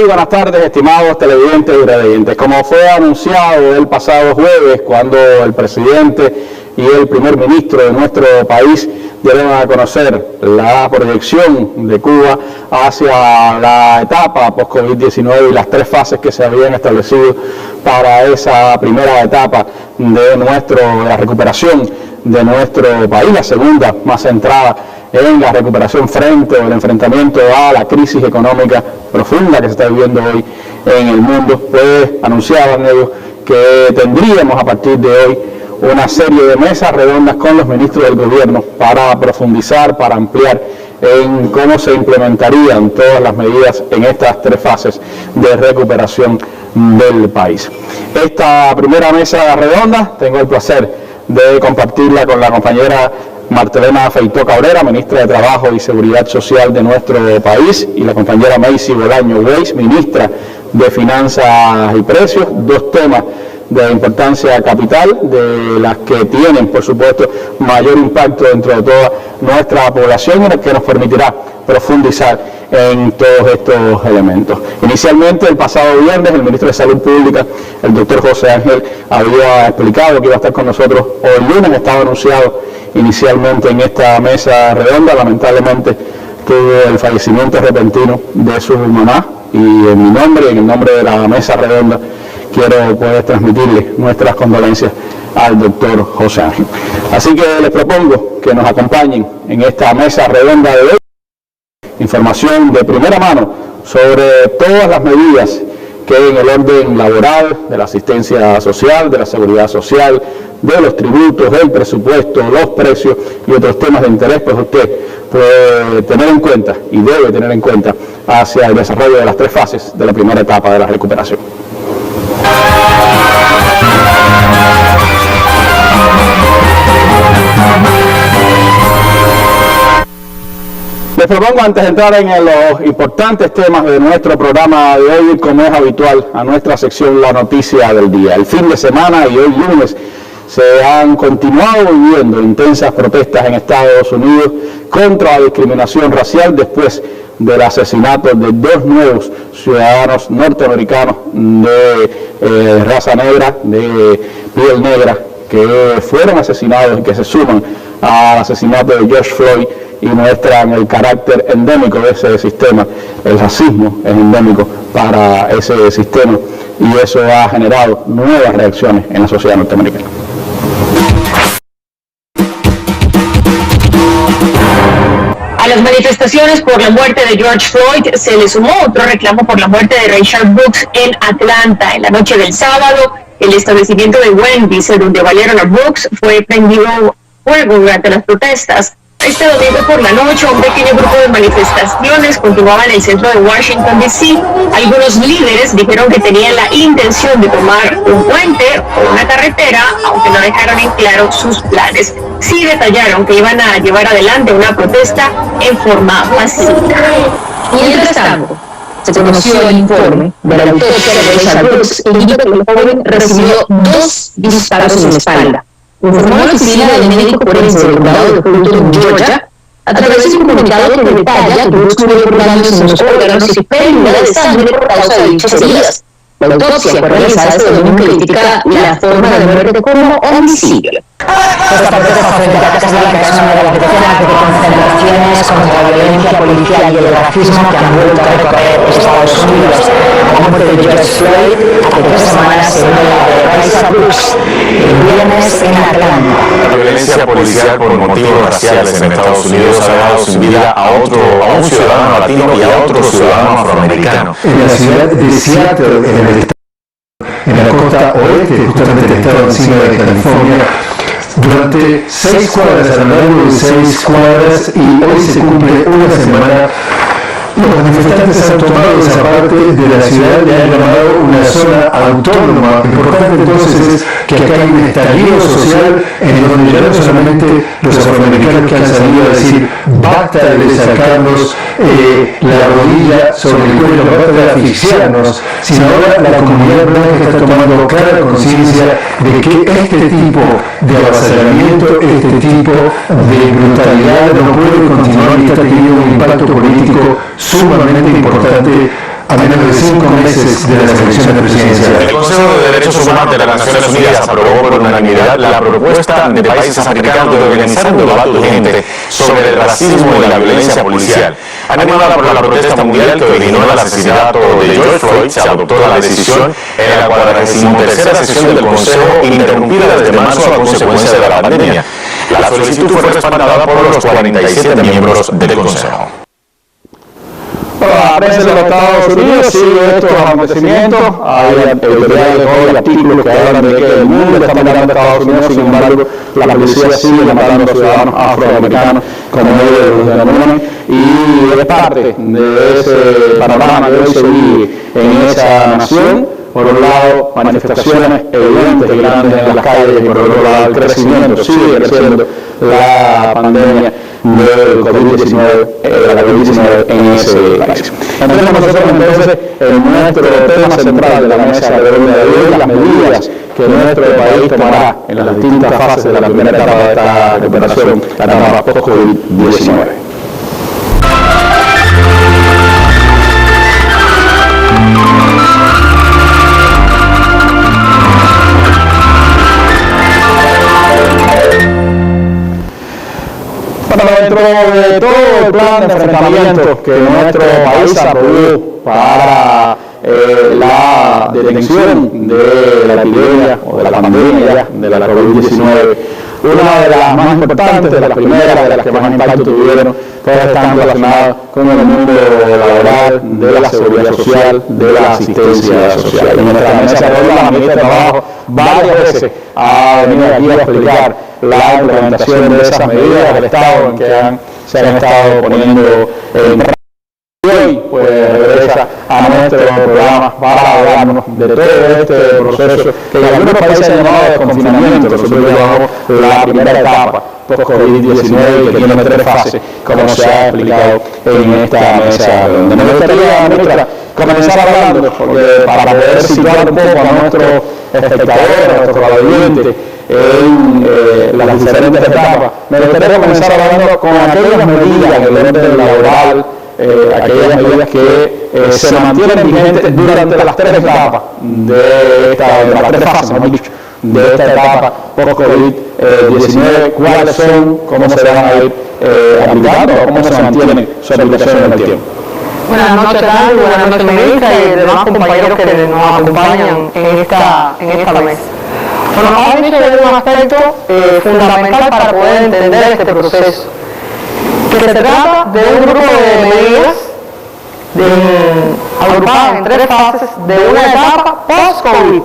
Muy buenas tardes, estimados televidentes y radiantes. Como fue anunciado el pasado jueves, cuando el presidente y el primer ministro de nuestro país dieron a conocer la proyección de Cuba hacia la etapa post-COVID-19 y las 3 fases que se habían establecido para esa primera etapa de la recuperación de nuestro país, la segunda más centrada en la recuperación frente o el enfrentamiento a la crisis económica profunda que se está viviendo hoy en el mundo, pues anunciaban ellos que tendríamos a partir de hoy una serie de mesas redondas con los ministros del gobierno para profundizar, para ampliar en cómo se implementarían todas las medidas en estas 3 fases de recuperación del país. Esta primera mesa redonda tengo el placer de compartirla con la compañera Martelena Feitó Cabrera, ministra de Trabajo y Seguridad Social de nuestro país, y la compañera Macy Bolaño Weiss, ministra de Finanzas y Precios, 2 temas de importancia capital, de las que tienen, por supuesto, mayor impacto dentro de toda nuestra población y que nos permitirá profundizar en todos estos elementos. Inicialmente, el pasado viernes, el ministro de Salud Pública, el doctor José Ángel, había explicado que iba a estar con nosotros hoy lunes. Estaba anunciado inicialmente en esta mesa redonda. Lamentablemente tuvo el fallecimiento repentino de su mamá, y en mi nombre y en el nombre de la mesa redonda quiero poder transmitirle nuestras condolencias al doctor José Ángel. Así que les propongo que nos acompañen en esta mesa redonda de hoy. Información de primera mano sobre todas las medidas que en el orden laboral, de la asistencia social, de la seguridad social, de los tributos, del presupuesto, los precios y otros temas de interés, pues usted puede tener en cuenta y debe tener en cuenta hacia el desarrollo de las 3 fases de la primera etapa de la recuperación. Les propongo, antes de entrar en los importantes temas de nuestro programa de hoy, como es habitual, a nuestra sección La Noticia del Día. El fin de semana y hoy lunes se han continuado viviendo intensas protestas en Estados Unidos contra la discriminación racial después del asesinato de 2 nuevos ciudadanos norteamericanos de raza negra, de piel negra, que fueron asesinados y que se suman al asesinato de George Floyd y muestran el carácter endémico de ese sistema. El racismo es endémico para ese sistema y eso ha generado nuevas reacciones en la sociedad norteamericana. A las manifestaciones por la muerte de George Floyd se le sumó otro reclamo por la muerte de Rayshard Brooks en Atlanta. En la noche del sábado, el establecimiento de Wendy's, donde valieron a Brooks, fue prendido fuego durante las protestas. Este domingo por la noche, un pequeño grupo de manifestaciones continuaba en el centro de Washington, D.C. Algunos líderes dijeron que tenían la intención de tomar un puente o una carretera, aunque no dejaron en claro sus planes. Sí detallaron que iban a llevar adelante una protesta en forma pacífica. Mientras tanto, se conoció el informe de la autopsia de Rayshard Brooks, que indica que el joven recibió 2 disparos en la espalda. Informó la oficina del médico forense del condado de Fulton, Georgia, a través de un comunicado que detalla que Brooks murió por daños en los órganos y pérdida de sangre por causa de dichas heridas. La autopsia fue realizada este domingo critica la forma de muerte como homicidio. Esta protesta frente a la Casa Blanca es una de las decenas de concentraciones contra la violencia policial y el racismo que han vuelto a recorrer Estados Unidos. La muerte de George Floyd, hace 3 semanas se une la de Rayshard Brooks, el viernes en Atlanta. La violencia policial por motivos raciales en Estados Unidos ha dejado sin vida a un ciudadano latino y a otro ciudadano afroamericano. En la ciudad de Seattle, en la costa oeste, justamente el estado encima de California, durante 6 cuadras, a lo largo de 6 cuadras, y hoy se cumple una semana, los manifestantes han tomado esa parte de la ciudad y han llamado una zona autónoma. Lo importante entonces es que acá hay un estallido social en donde ya no solamente los afroamericanos que han salido a decir basta de sacarnos la rodilla sobre el cuello, basta de asfixiarnos, sino ahora la comunidad blanca está tomando clara conciencia de que este tipo de avasallamiento, este tipo de brutalidad no puede continuar y está teniendo un impacto político sumamente importante a menos de 5 meses de las elecciones presidenciales. El Consejo de Derechos Humanos de las Naciones Unidas aprobó por unanimidad la propuesta de países africanos de organizar un debate urgente sobre el racismo y la violencia policial. Animada por la protesta mundial que originó el asesinato de George Floyd, se adoptó la decisión en la 43ª sesión del Consejo, interrumpida desde marzo a consecuencia de la pandemia. La solicitud fue respaldada por los 47 miembros del Consejo. La prensa de los Estados Unidos sigue estos acontecimientos. Hay editoriales hoy, artículos que hablan de que el mundo está mirando a Estados Unidos, sin embargo, la policía sigue matando a ciudadanos afroamericanos como medio de los denominan, y es parte de ese panorama que hoy se vive en esa nación. Por un lado, manifestaciones evidentes y grandes en las calles, y por otro lado, el crecimiento, sigue creciendo la pandemia del COVID-19, en ese país. Entonces nosotros en nuestro tema central de la mesa de hoy, las medidas que nuestro país tomará en las distintas fases de la primera etapa de esta recuperación, la etapa post-COVID-19. Dentro de todo el plan de enfrentamiento que nuestro país aprobó para la detención de la epidemia o de la pandemia de la COVID-19, una de las más importantes, de las primeras, de las que más impacto tuvieron, todas están relacionadas con el mundo laboral, de la seguridad social, de la asistencia social. En nuestra mesa de hoy, la ministra de Trabajo varias veces ha venido aquí a explicar la implementación de esas medidas del Estado en que se han estado poniendo en práctica. Y hoy, pues, regresa a nuestro programa para hablarnos de todo este proceso que en algunos países se ha llamado desconfinamiento. Nosotros llevamos la primera etapa post-COVID-19 que tiene 3 fases, como se ha explicado en esta mesa. Me gustaría, ministra, comenzar hablando, porque para poder situar un poco a nuestros espectadores, a nuestros radioyentes, en las diferentes etapas, me gustaría comenzar hablando con aquellas medidas del orden laboral, aquellas medidas que se mantienen vigentes durante las 3 etapas de las 3 fases, hemos dicho, de esta etapa post-COVID-19, cuáles son, cómo se van a ir aplicando o cómo se mantienen su aplicación en el tiempo. Buenas noches, Dani, buenas noches, ministra, y demás compañeros que nos acompañan en esta mesa. Bueno, hemos dicho de un aspecto fundamental para poder entender este proceso, que se trata de un grupo de medidas agrupadas en 3 fases de una etapa post-COVID.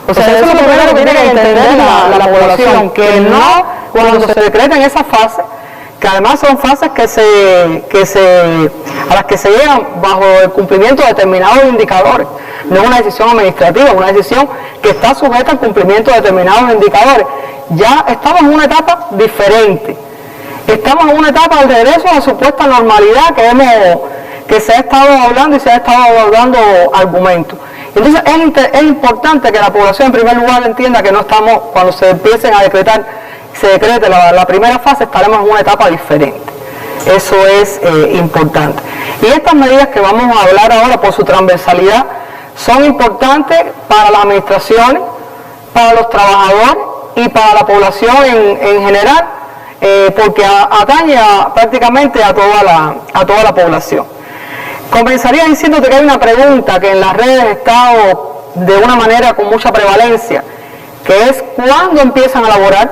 O sea, eso es lo primero que tiene que entender la población, que no cuando se decreta en esa fase, que además son fases a las que se llegan bajo el cumplimiento de determinados indicadores. No es una decisión administrativa, es una decisión que está sujeta al cumplimiento de determinados indicadores. Ya estamos en una etapa diferente. Estamos en una etapa del regreso a la supuesta normalidad que se ha estado hablando y se ha estado dando argumentos. Entonces es importante que la población en primer lugar entienda que no estamos, cuando se empiecen a se decrete la primera fase, estaremos en una etapa diferente. Eso es importante. Y estas medidas que vamos a hablar ahora por su transversalidad son importantes para las administraciones, para los trabajadores y para la población en general, porque atañe prácticamente a toda la población. Comenzaría diciéndote que hay una pregunta que en las redes ha estado de una manera con mucha prevalencia, que es ¿cuándo empiezan a laborar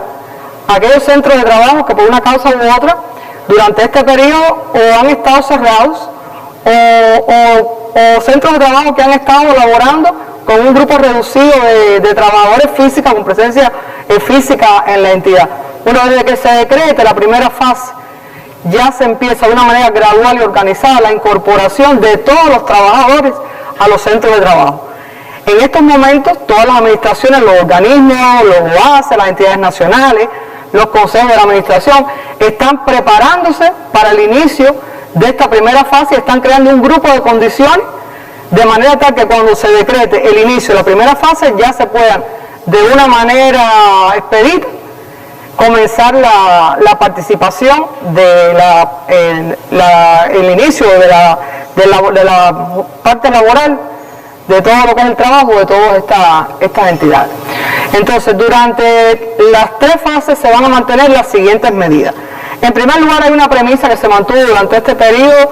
aquellos centros de trabajo que por una causa u otra durante este periodo o han estado cerrados o centros de trabajo que han estado laborando con un grupo reducido de trabajadores físicos con presencia física en la entidad? Bueno, desde que se decrete la primera fase ya se empieza de una manera gradual y organizada la incorporación de todos los trabajadores a los centros de trabajo. En estos momentos todas las administraciones, los organismos, los OASE, las entidades nacionales, los consejos de la administración están preparándose para el inicio de esta primera fase y están creando un grupo de condiciones de manera tal que cuando se decrete el inicio de la primera fase ya se puedan de una manera expedita comenzar la participación de el inicio de la parte laboral, de todo lo que es el trabajo de todas estas entidades. Entonces, durante las 3 fases se van a mantener las siguientes medidas. En primer lugar, hay una premisa que se mantuvo durante este periodo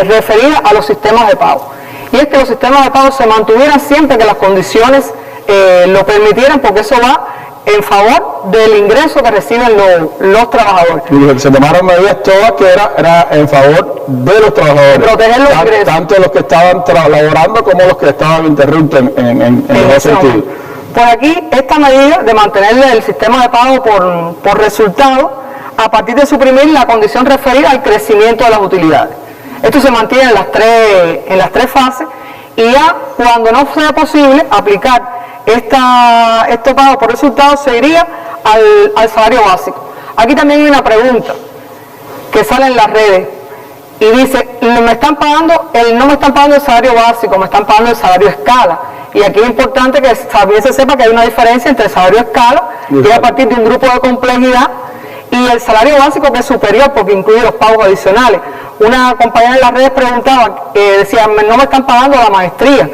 referida a los sistemas de pago. Y es que los sistemas de pago se mantuvieran siempre que las condiciones lo permitieran, porque eso va en favor del ingreso que reciben los trabajadores. Y se tomaron medidas todas que era en favor de los trabajadores. Proteger los ingresos. Tanto los que estaban laborando como los que estaban interruptos en ese sentido. Pues aquí, esta medida de mantener el sistema de pago por resultado, a partir de suprimir la condición referida al crecimiento de las utilidades. Esto se mantiene en las tres fases, y ya cuando no sea posible aplicar este pago por resultados, se iría al salario básico. Aquí también hay una pregunta que sale en las redes y dice, no me están pagando el salario básico, me están pagando el salario escala. Y aquí es importante que también se sepa que hay una diferencia entre el salario escala, que es a partir de un grupo de complejidad, y el salario básico, que es superior porque incluye los pagos adicionales. Una compañera en las redes preguntaba, decía, no me están pagando la maestría,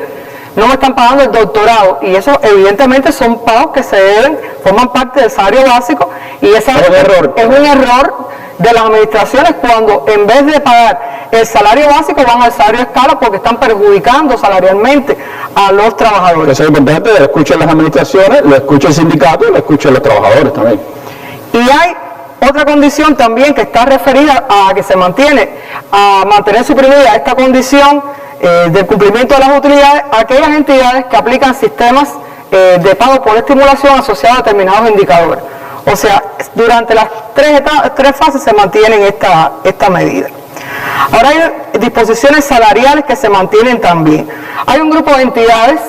no me están pagando el doctorado, y eso evidentemente son pagos que se deben, forman parte del salario básico, y ese es un error de las administraciones cuando en vez de pagar el salario básico van al salario escala, porque están perjudicando salarialmente a los trabajadores. Eso es importante, lo escuchan las administraciones, lo escucha el sindicato y lo escuchan los trabajadores también. Y hay otra condición también que está referida a que se mantener suprimida esta condición del cumplimiento de las utilidades a aquellas entidades que aplican sistemas de pago por estimulación asociados a determinados indicadores. O sea, durante las tres fases se mantienen esta medida. Ahora hay disposiciones salariales que se mantienen también. Hay un grupo de entidades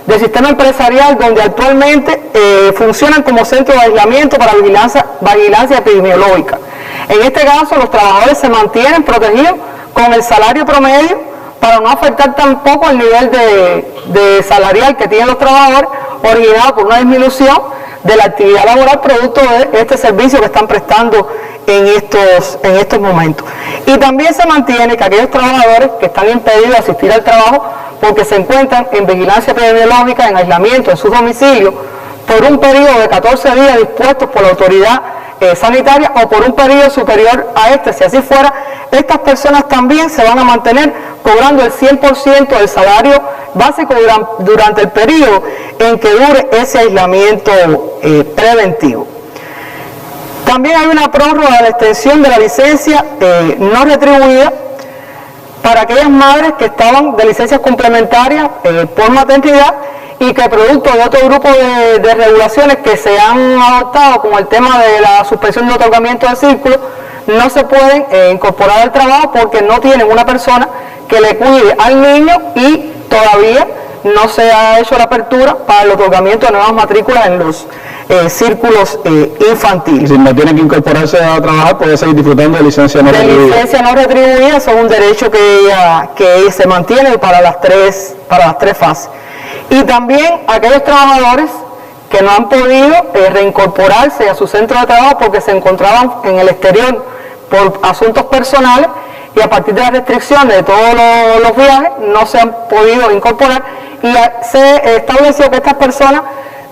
del sistema empresarial donde actualmente funcionan como centro de aislamiento para vigilancia epidemiológica. En este caso, los trabajadores se mantienen protegidos con el salario promedio para no afectar tampoco el nivel de salarial que tienen los trabajadores, originado por una disminución de la actividad laboral producto de este servicio que están prestando en estos momentos. Y también se mantiene que aquellos trabajadores que están impedidos de asistir al trabajo porque se encuentran en vigilancia epidemiológica, en aislamiento, en sus domicilios, por un periodo de 14 días dispuestos por la autoridad sanitaria o por un periodo superior a este, si así fuera, estas personas también se van a mantener cobrando el 100% del salario básico durante el periodo en que dure ese aislamiento preventivo. También hay una prórroga de la extensión de la licencia no retribuida para aquellas madres que estaban de licencias complementarias por maternidad y que producto de otro grupo de regulaciones que se han adoptado, como el tema de la suspensión de otorgamiento de círculo, no se pueden incorporar al trabajo porque no tienen una persona que le cuide al niño y todavía no se ha hecho la apertura para el otorgamiento de nuevas matrículas en los círculos infantiles. Si no tienen que incorporarse a trabajar, puede seguir disfrutando de licencia no retribuida. Licencia no retribuida, eso es un derecho que se mantiene para las tres fases. Y también aquellos trabajadores que no han podido reincorporarse a su centro de trabajo porque se encontraban en el exterior por asuntos personales, y a partir de las restricciones de todos los viajes no se han podido incorporar, y se estableció que a estas personas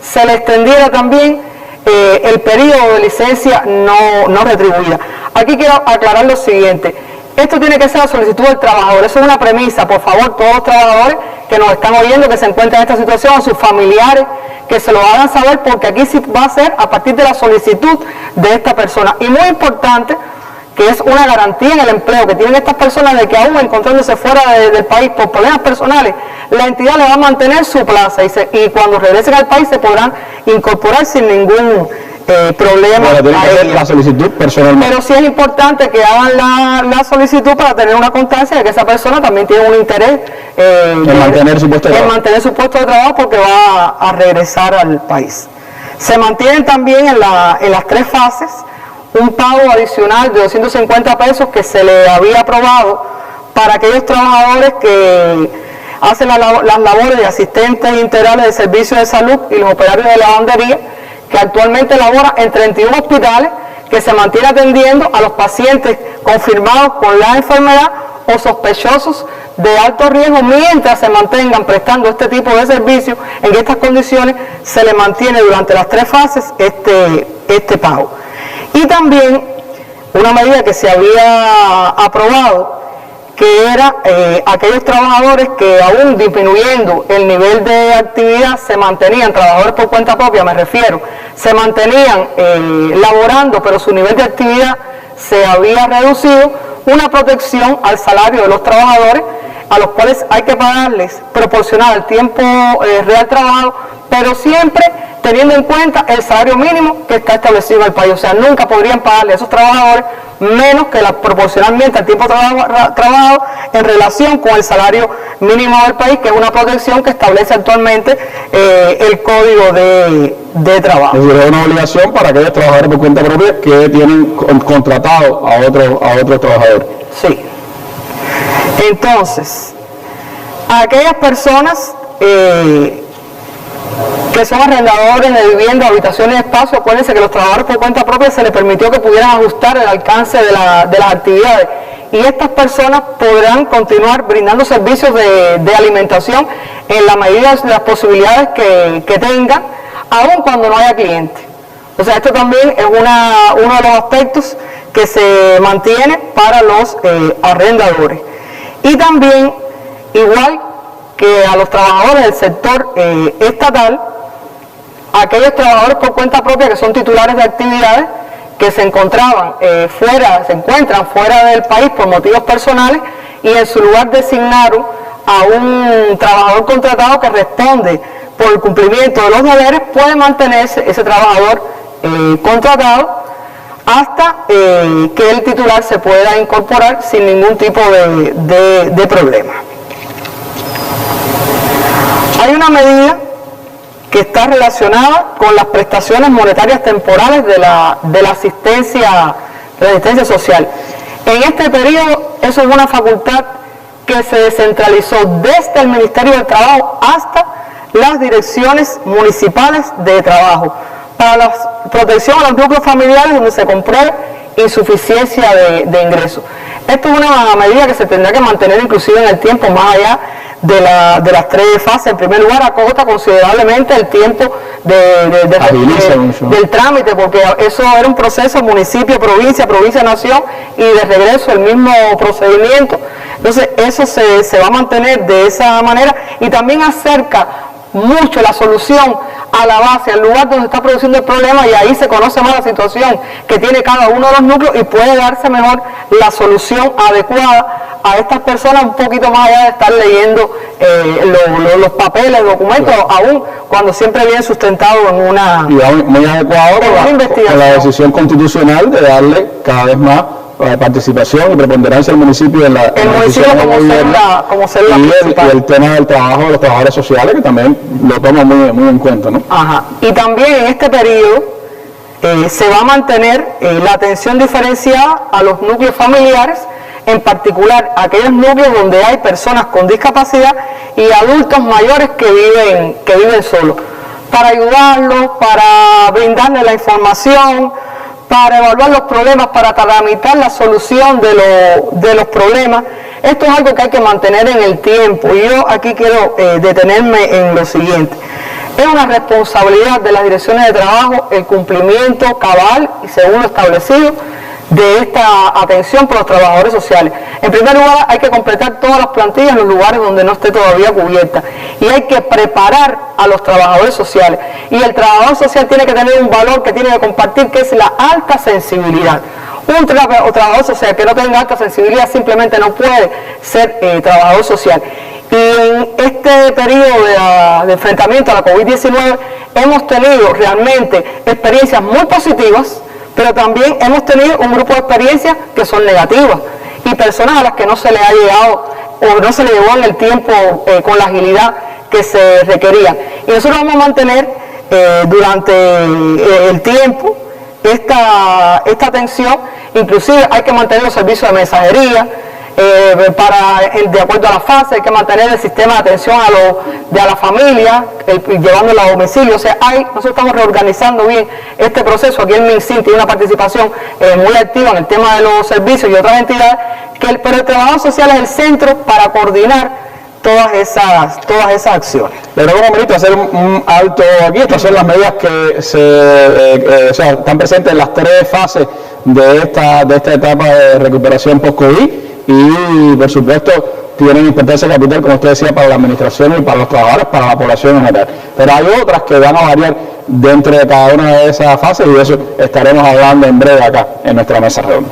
se les extendiera también el periodo de licencia no retribuida. Aquí quiero aclarar lo siguiente: esto tiene que ser a solicitud del trabajador, eso es una premisa. Por favor, todos los trabajadores que nos están oyendo, que se encuentran en esta situación, a sus familiares, que se lo hagan saber, porque aquí sí va a ser a partir de la solicitud de esta persona. Y muy importante, que es una garantía en el empleo que tienen estas personas, de que aún encontrándose fuera del país por problemas personales, la entidad le va a mantener su plaza y cuando regresen al país se podrán incorporar sin ningún problema. Bueno, tienen que hacer la solicitud personalmente. Pero sí es importante que hagan la solicitud para tener una constancia de que esa persona también tiene un interés en mantener su puesto de trabajo porque va a regresar al país. Se mantienen también en las tres fases un pago adicional de 250 pesos que se le había aprobado para aquellos trabajadores que hacen las labores de asistentes integrales de servicios de salud y los operarios de lavandería, que actualmente laboran en 31 hospitales, que se mantiene atendiendo a los pacientes confirmados con la enfermedad o sospechosos de alto riesgo, mientras se mantengan prestando este tipo de servicios en estas condiciones, se le mantiene durante las 3 fases este pago. Y también una medida que se había aprobado, que era aquellos trabajadores que aún disminuyendo el nivel de actividad se mantenían, trabajadores por cuenta propia me refiero, se mantenían laborando, pero su nivel de actividad se había reducido, una protección al salario de los trabajadores, a los cuales hay que pagarles proporcional al tiempo real trabajado, pero siempre teniendo en cuenta el salario mínimo que está establecido en el país. O sea, nunca podrían pagarle a esos trabajadores menos que proporcionalmente al tiempo trabajado en relación con el salario mínimo del país, que es una protección que establece actualmente el Código de Trabajo. Es decir, es una obligación para aquellos trabajadores por cuenta propia que tienen contratado a otros trabajadores. Sí. Entonces, a aquellas personas que son arrendadores de vivienda, habitaciones y espacios, acuérdense que los trabajadores por cuenta propia se les permitió que pudieran ajustar el alcance de las actividades, y estas personas podrán continuar brindando servicios de alimentación en la medida de las posibilidades que tengan, aun cuando no haya clientes. O sea, esto también es uno de los aspectos que se mantiene para los arrendadores. Y también, igual que a los trabajadores del sector estatal, aquellos trabajadores por cuenta propia que son titulares de actividades que se encuentran fuera del país por motivos personales y en su lugar designaron a un trabajador contratado que responde por el cumplimiento de los deberes, puede mantenerse ese trabajador contratado hasta que el titular se pueda incorporar sin ningún tipo de problema. Hay una medida que está relacionada con las prestaciones monetarias temporales de la asistencia social. En este periodo, eso es una facultad que se descentralizó desde el Ministerio del Trabajo hasta las direcciones municipales de trabajo para la protección a los núcleos familiares donde se compruebe insuficiencia de ingresos. Esto es una medida que se tendrá que mantener inclusive en el tiempo, más allá de las 3 fases. En primer lugar, acota considerablemente el tiempo del trámite, porque eso era un proceso municipio, provincia, nación, y de regreso el mismo procedimiento. Entonces eso se va a mantener de esa manera, y también acerca mucho la solución a la base, al lugar donde está produciendo el problema, y ahí se conoce más la situación que tiene cada uno de los núcleos y puede darse mejor la solución adecuada a estas personas, un poquito más allá de estar leyendo los papeles, documentos, aún cuando siempre viene sustentado en una muy adecuado con la decisión constitucional de darle cada vez más participación y preponderancia al municipio en la decisión de gobierno, y el tema del trabajo de los trabajadores sociales, que también lo toma muy en cuenta, ¿no? Ajá. Y también en este periodo se va a mantener la atención diferenciada a los núcleos familiares, en particular aquellos núcleos donde hay personas con discapacidad y adultos mayores que viven solos, para ayudarlos, para brindarles la información, para evaluar los problemas, para tramitar la solución de los problemas. Esto es algo que hay que mantener en el tiempo, y yo aquí quiero detenerme en lo siguiente. Es una responsabilidad de las direcciones de trabajo el cumplimiento cabal y según lo establecido de esta atención por los trabajadores sociales. En primer lugar, hay que completar todas las plantillas en los lugares donde no esté todavía cubierta, y hay que preparar a los trabajadores sociales, y el trabajador social tiene que tener un valor que tiene que compartir, que es la alta sensibilidad. Un trabajador social que no tenga alta sensibilidad simplemente no puede ser trabajador social. Y en este periodo de enfrentamiento a la COVID-19 hemos tenido realmente experiencias muy positivas, pero también hemos tenido un grupo de experiencias que son negativas, y personas a las que no se le ha llegado o no se le llegó en el tiempo con la agilidad que se requería. Y nosotros vamos a mantener durante el tiempo esta atención. Inclusive hay que mantener los servicios de mensajería, de acuerdo a la fase, hay que mantener el sistema de atención a la familia, llevándolo a domicilio. O sea, nosotros estamos reorganizando bien este proceso. Aquí el MinSIN tiene una participación muy activa en el tema de los servicios y otras entidades, pero el trabajador social es el centro para coordinar todas esas acciones. Le ruego, ministro, hacer un alto aquí. Estas son las medidas que están presentes en las 3 fases de esta etapa de recuperación post-COVID y, por supuesto, tienen importancia capital, como usted decía, para la administración y para los trabajadores, para la población en general. Pero hay otras que van a variar dentro de cada una de esas fases y de eso estaremos hablando en breve acá en nuestra mesa redonda.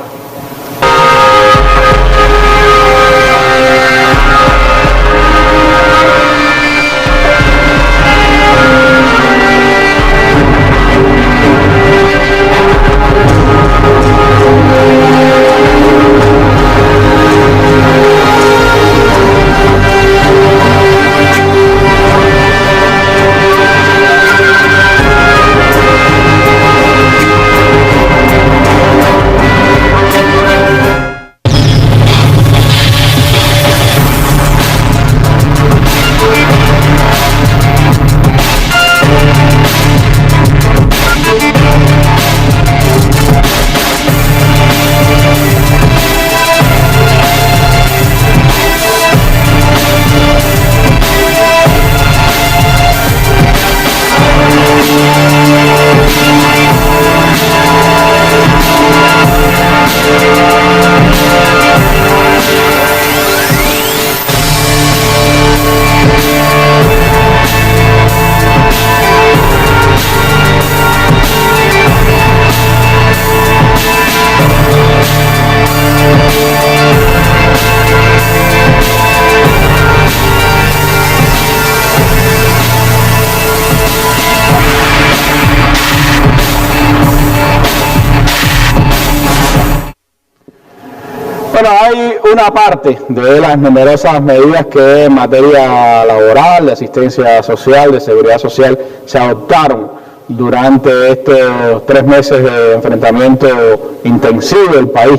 Bueno, hay una parte de las numerosas medidas que en materia laboral, de asistencia social, de seguridad social, se adoptaron durante estos 3 meses de enfrentamiento intensivo del país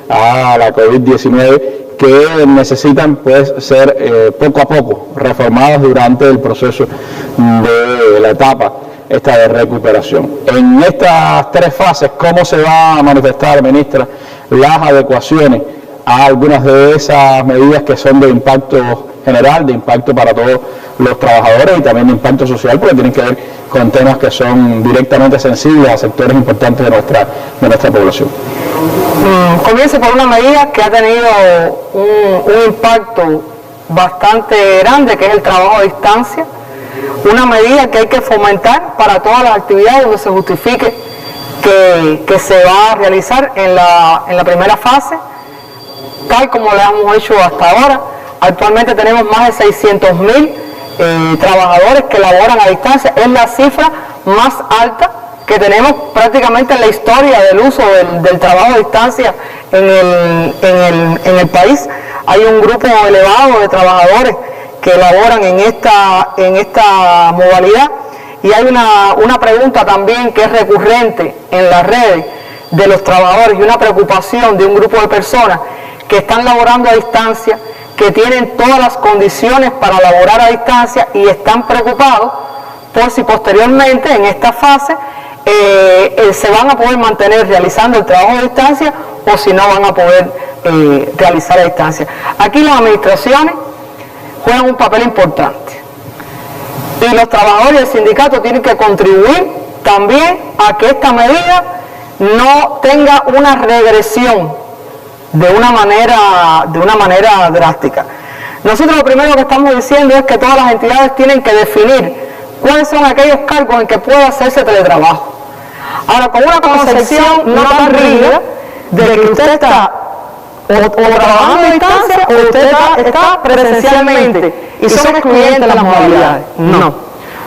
a la COVID-19, que necesitan pues ser poco a poco reformadas durante el proceso de la etapa esta de recuperación. En estas 3 fases, ¿cómo se va a manifestar, ministra, las adecuaciones a algunas de esas medidas que son de impacto general, de impacto para todos los trabajadores y también de impacto social, porque tienen que ver con temas que son directamente sensibles a sectores importantes de nuestra población? Comienzo por una medida que ha tenido un impacto bastante grande, que es el trabajo a distancia. Una medida que hay que fomentar para todas las actividades donde se justifique que se va a realizar en la primera fase, tal como lo hemos hecho hasta ahora. Actualmente tenemos más de 600.000 trabajadores que laboran a distancia. Es la cifra más alta que tenemos prácticamente en la historia del uso del trabajo a distancia en el país. Hay un grupo elevado de trabajadores que laboran en esta modalidad, y hay una pregunta también que es recurrente en las redes de los trabajadores y una preocupación de un grupo de personas que están laborando a distancia, que tienen todas las condiciones para laborar a distancia y están preocupados por si posteriormente en esta fase se van a poder mantener realizando el trabajo a distancia o si no van a poder realizar a distancia. Aquí las administraciones juegan un papel importante y los trabajadores y el sindicato tienen que contribuir también a que esta medida no tenga una regresión de una manera drástica. Nosotros lo primero que estamos diciendo es que todas las entidades tienen que definir cuáles son aquellos cargos en que puede hacerse teletrabajo. Ahora, con una concepción no tan rígida de que usted está o trabajando a distancia o usted está presencialmente y son excluyentes las modalidades. No.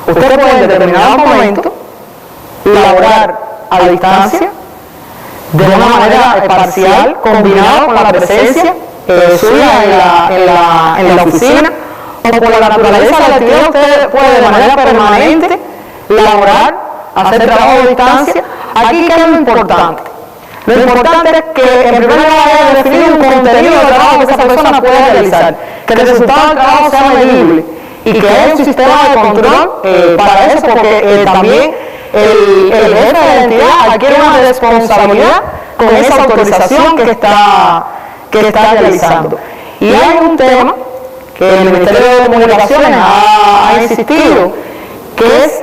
Usted puede en determinado momento laborar a distancia de una manera parcial, combinado con la presencia suya en la oficina, o por la naturaleza de la actividad usted puede de manera permanente laborar, hacer trabajo a distancia. Aquí, ¿qué es lo importante? Lo importante es que en primer lugar haya definido un contenido de trabajo que esa persona pueda realizar, que el resultado del trabajo sea medible y que haya un sistema de control para eso, porque también el jefe de la entidad adquiere una responsabilidad con esa autorización que está realizando. Y hay un tema que el Ministerio de Comunicaciones ha insistido, que es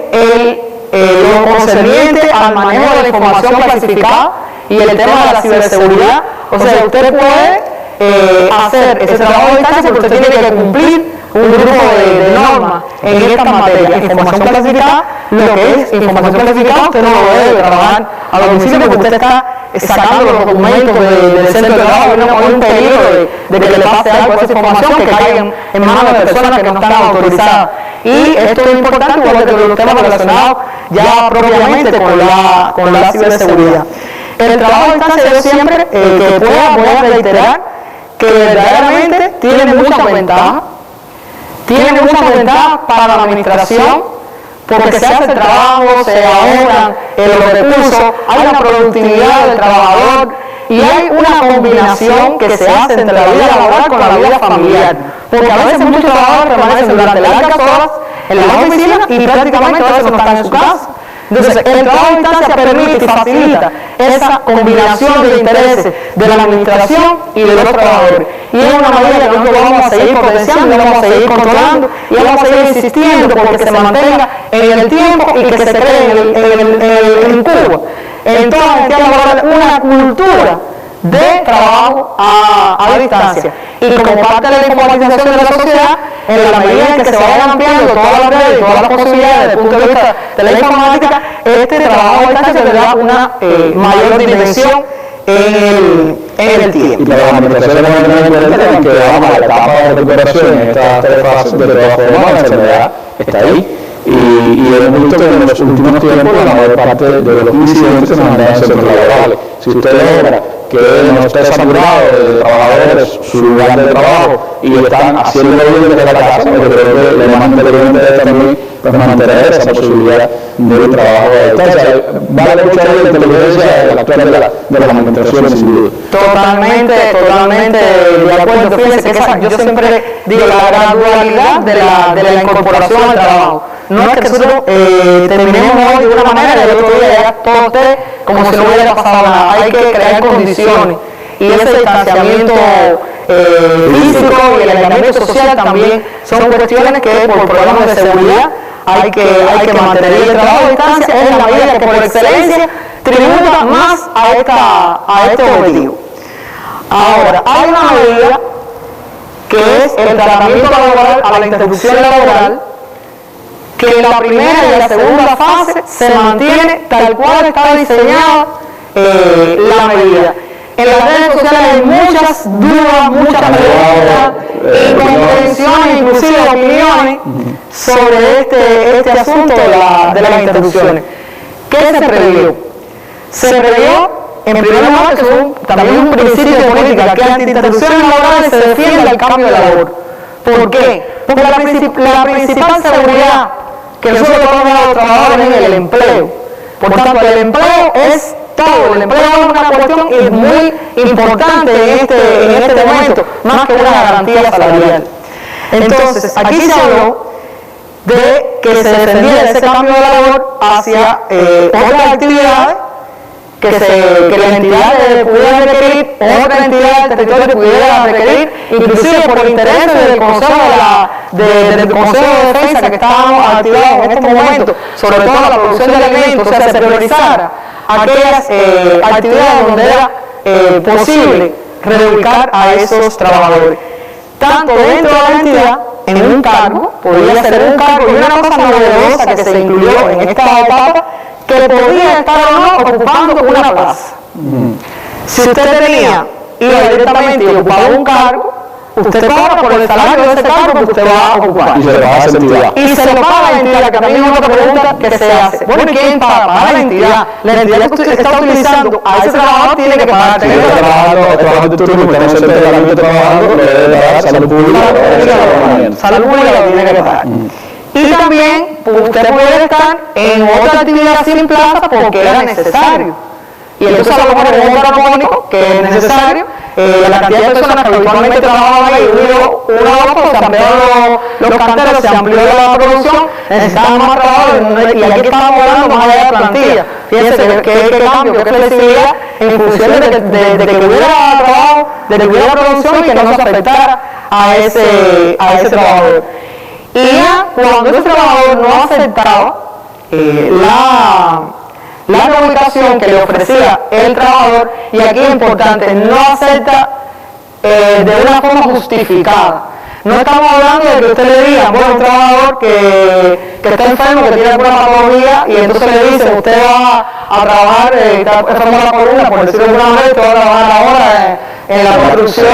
lo concerniente al manejo de la información clasificada y el tema de la ciberseguridad. O sea, usted puede hacer ese trabajo de distancia, pero usted tiene que cumplir un grupo de normas en esta materia. Información clasificada, lo que es información clasificada, usted no lo debe trabajar a domicilio porque usted está sacando los documentos del centro de trabajo, hay un peligro de que le pase algo a esa información, que caiga en manos de personas que no están autorizadas. Y esto es importante, igual que los temas relacionados ya propiamente con la ciberseguridad. El trabajo de distancia, yo siempre que pueda voy a reiterar que verdaderamente tiene muchas ventajas. Tiene muchas ventajas para la administración, porque se hace el trabajo, se ahorran los recursos, hay una productividad del trabajador y hay una combinación que se hace entre la vida laboral con la vida familiar, porque a veces muchos trabajadores permanecen durante largas horas en la oficina y prácticamente a veces no están en su casa. Entonces, el trabajo a distancia permite y facilita esa combinación de intereses de la administración y de los trabajadores. Y es una medida que nosotros vamos a seguir potenciando, vamos a seguir controlando y vamos a seguir insistiendo porque se mantenga en el tiempo y que se cree en Cuba, en todas las entidades laborales, una cultura de trabajo a distancia. Y como parte de la informatización de la sociedad, en la medida en que se vayan ampliando todas las redes y todas las posibilidades desde el punto de vista de la informática, este trabajo a distancia tendrá una mayor dimensión en el tiempo. Y para las administraciones vamos a tener en cuenta que vamos a la etapa de recuperación en estas 3 fases de trabajo formal, la enfermedad está ahí. Y hemos visto que en los últimos tiempos la mayor parte de los incidentes se mandan en centros laborales. Si usted logra que no esté saturado de trabajadores su lugar de trabajo y están haciendo bien desde la casa, yo creo que le más inteligente es también mantener esa posibilidad de trabajo a distancia. Vale mucho la inteligencia actual de las administraciones, sin duda. Totalmente de acuerdo. Fíjense que yo siempre digo la gradualidad de la incorporación al trabajo. No es que nosotros terminemos hoy de una manera y el otro día ya todo esté como si no hubiera pasado nada. Hay que crear condiciones y ese distanciamiento físico y el aislamiento social también son cuestiones que por problemas de seguridad hay que mantener. Y el trabajo a distancia es la medida que por excelencia tributa más a este objetivo. Ahora, hay una medida que es el tratamiento laboral a la interrupción laboral, que en la primera y la segunda fase se mantiene tal cual está diseñada la medida. En las redes sociales hay muchas dudas, muchas preguntas, incomprensiones, inclusive opiniones sobre este asunto de las interrupciones. ¿Qué se previó? Se previó, en primer lugar, que es también un principio de política, que ante interrupciones laborales se defienda el cambio de labor. ¿Por qué? Porque la principal seguridad que nosotros podemos dar a los trabajadores es el empleo. Por tanto, el empleo es todo. El empleo es una cuestión muy importante en este momento, más que una garantía salarial. Entonces, aquí se habló de que se defendiera ese cambio de labor hacia otras actividades que las entidades pudieran requerir, otras entidades del territorio pudieran requerir, inclusive por intereses del Consejo de Defensa que estábamos activados en este momento, sobre todo la producción de alimentos, o sea, se priorizara aquellas actividades donde era posible reubicar a esos trabajadores. Tanto dentro de la entidad, en un cargo, podría ser un cargo, y una cosa novedosa que se incluyó en esta etapa, que podía estar o no ocupando una plaza. Si usted tenía, iba directamente y ocupaba un cargo, usted cobra por el salario de ese cargo que usted va a ocupar. Y se lo paga a esa entidad. Y se lo paga la entidad, que también es otra pregunta que se hace. Bueno, ¿y quién paga? Paga la entidad. La entidad que usted está utilizando a ese trabajador tiene que pagar. Si está trabajando de turno, está en centro de aislamiento trabajando, le debe pagar salud pública. Salud pública lo tiene que pagar. Y también usted puede estar en otra actividad sin plaza porque era necesario. y entonces a lo mejor en un propósito que es necesario, la cantidad de personas que habitualmente trabajaban ahí, uno a otro, se ampliaron los canteros, se amplió la producción, necesitaban más trabajadores, y aquí estamos hablando más allá de plantilla. Fíjense que cambio, que flexibilidad en función de que hubiera trabajo, de que hubiera producción y que no se afectara a ese trabajador. Y ya cuando ese trabajador no aceptaba la reubicación que le ofrecía el trabajador, y aquí es importante, no acepta de una forma justificada. No estamos hablando de que usted le diga, bueno, un trabajador que está enfermo, que tiene alguna patología, y entonces le dice, usted va a trabajar, está enfermo de la columna, por decirlo de alguna manera, usted va a trabajar ahora en la construcción,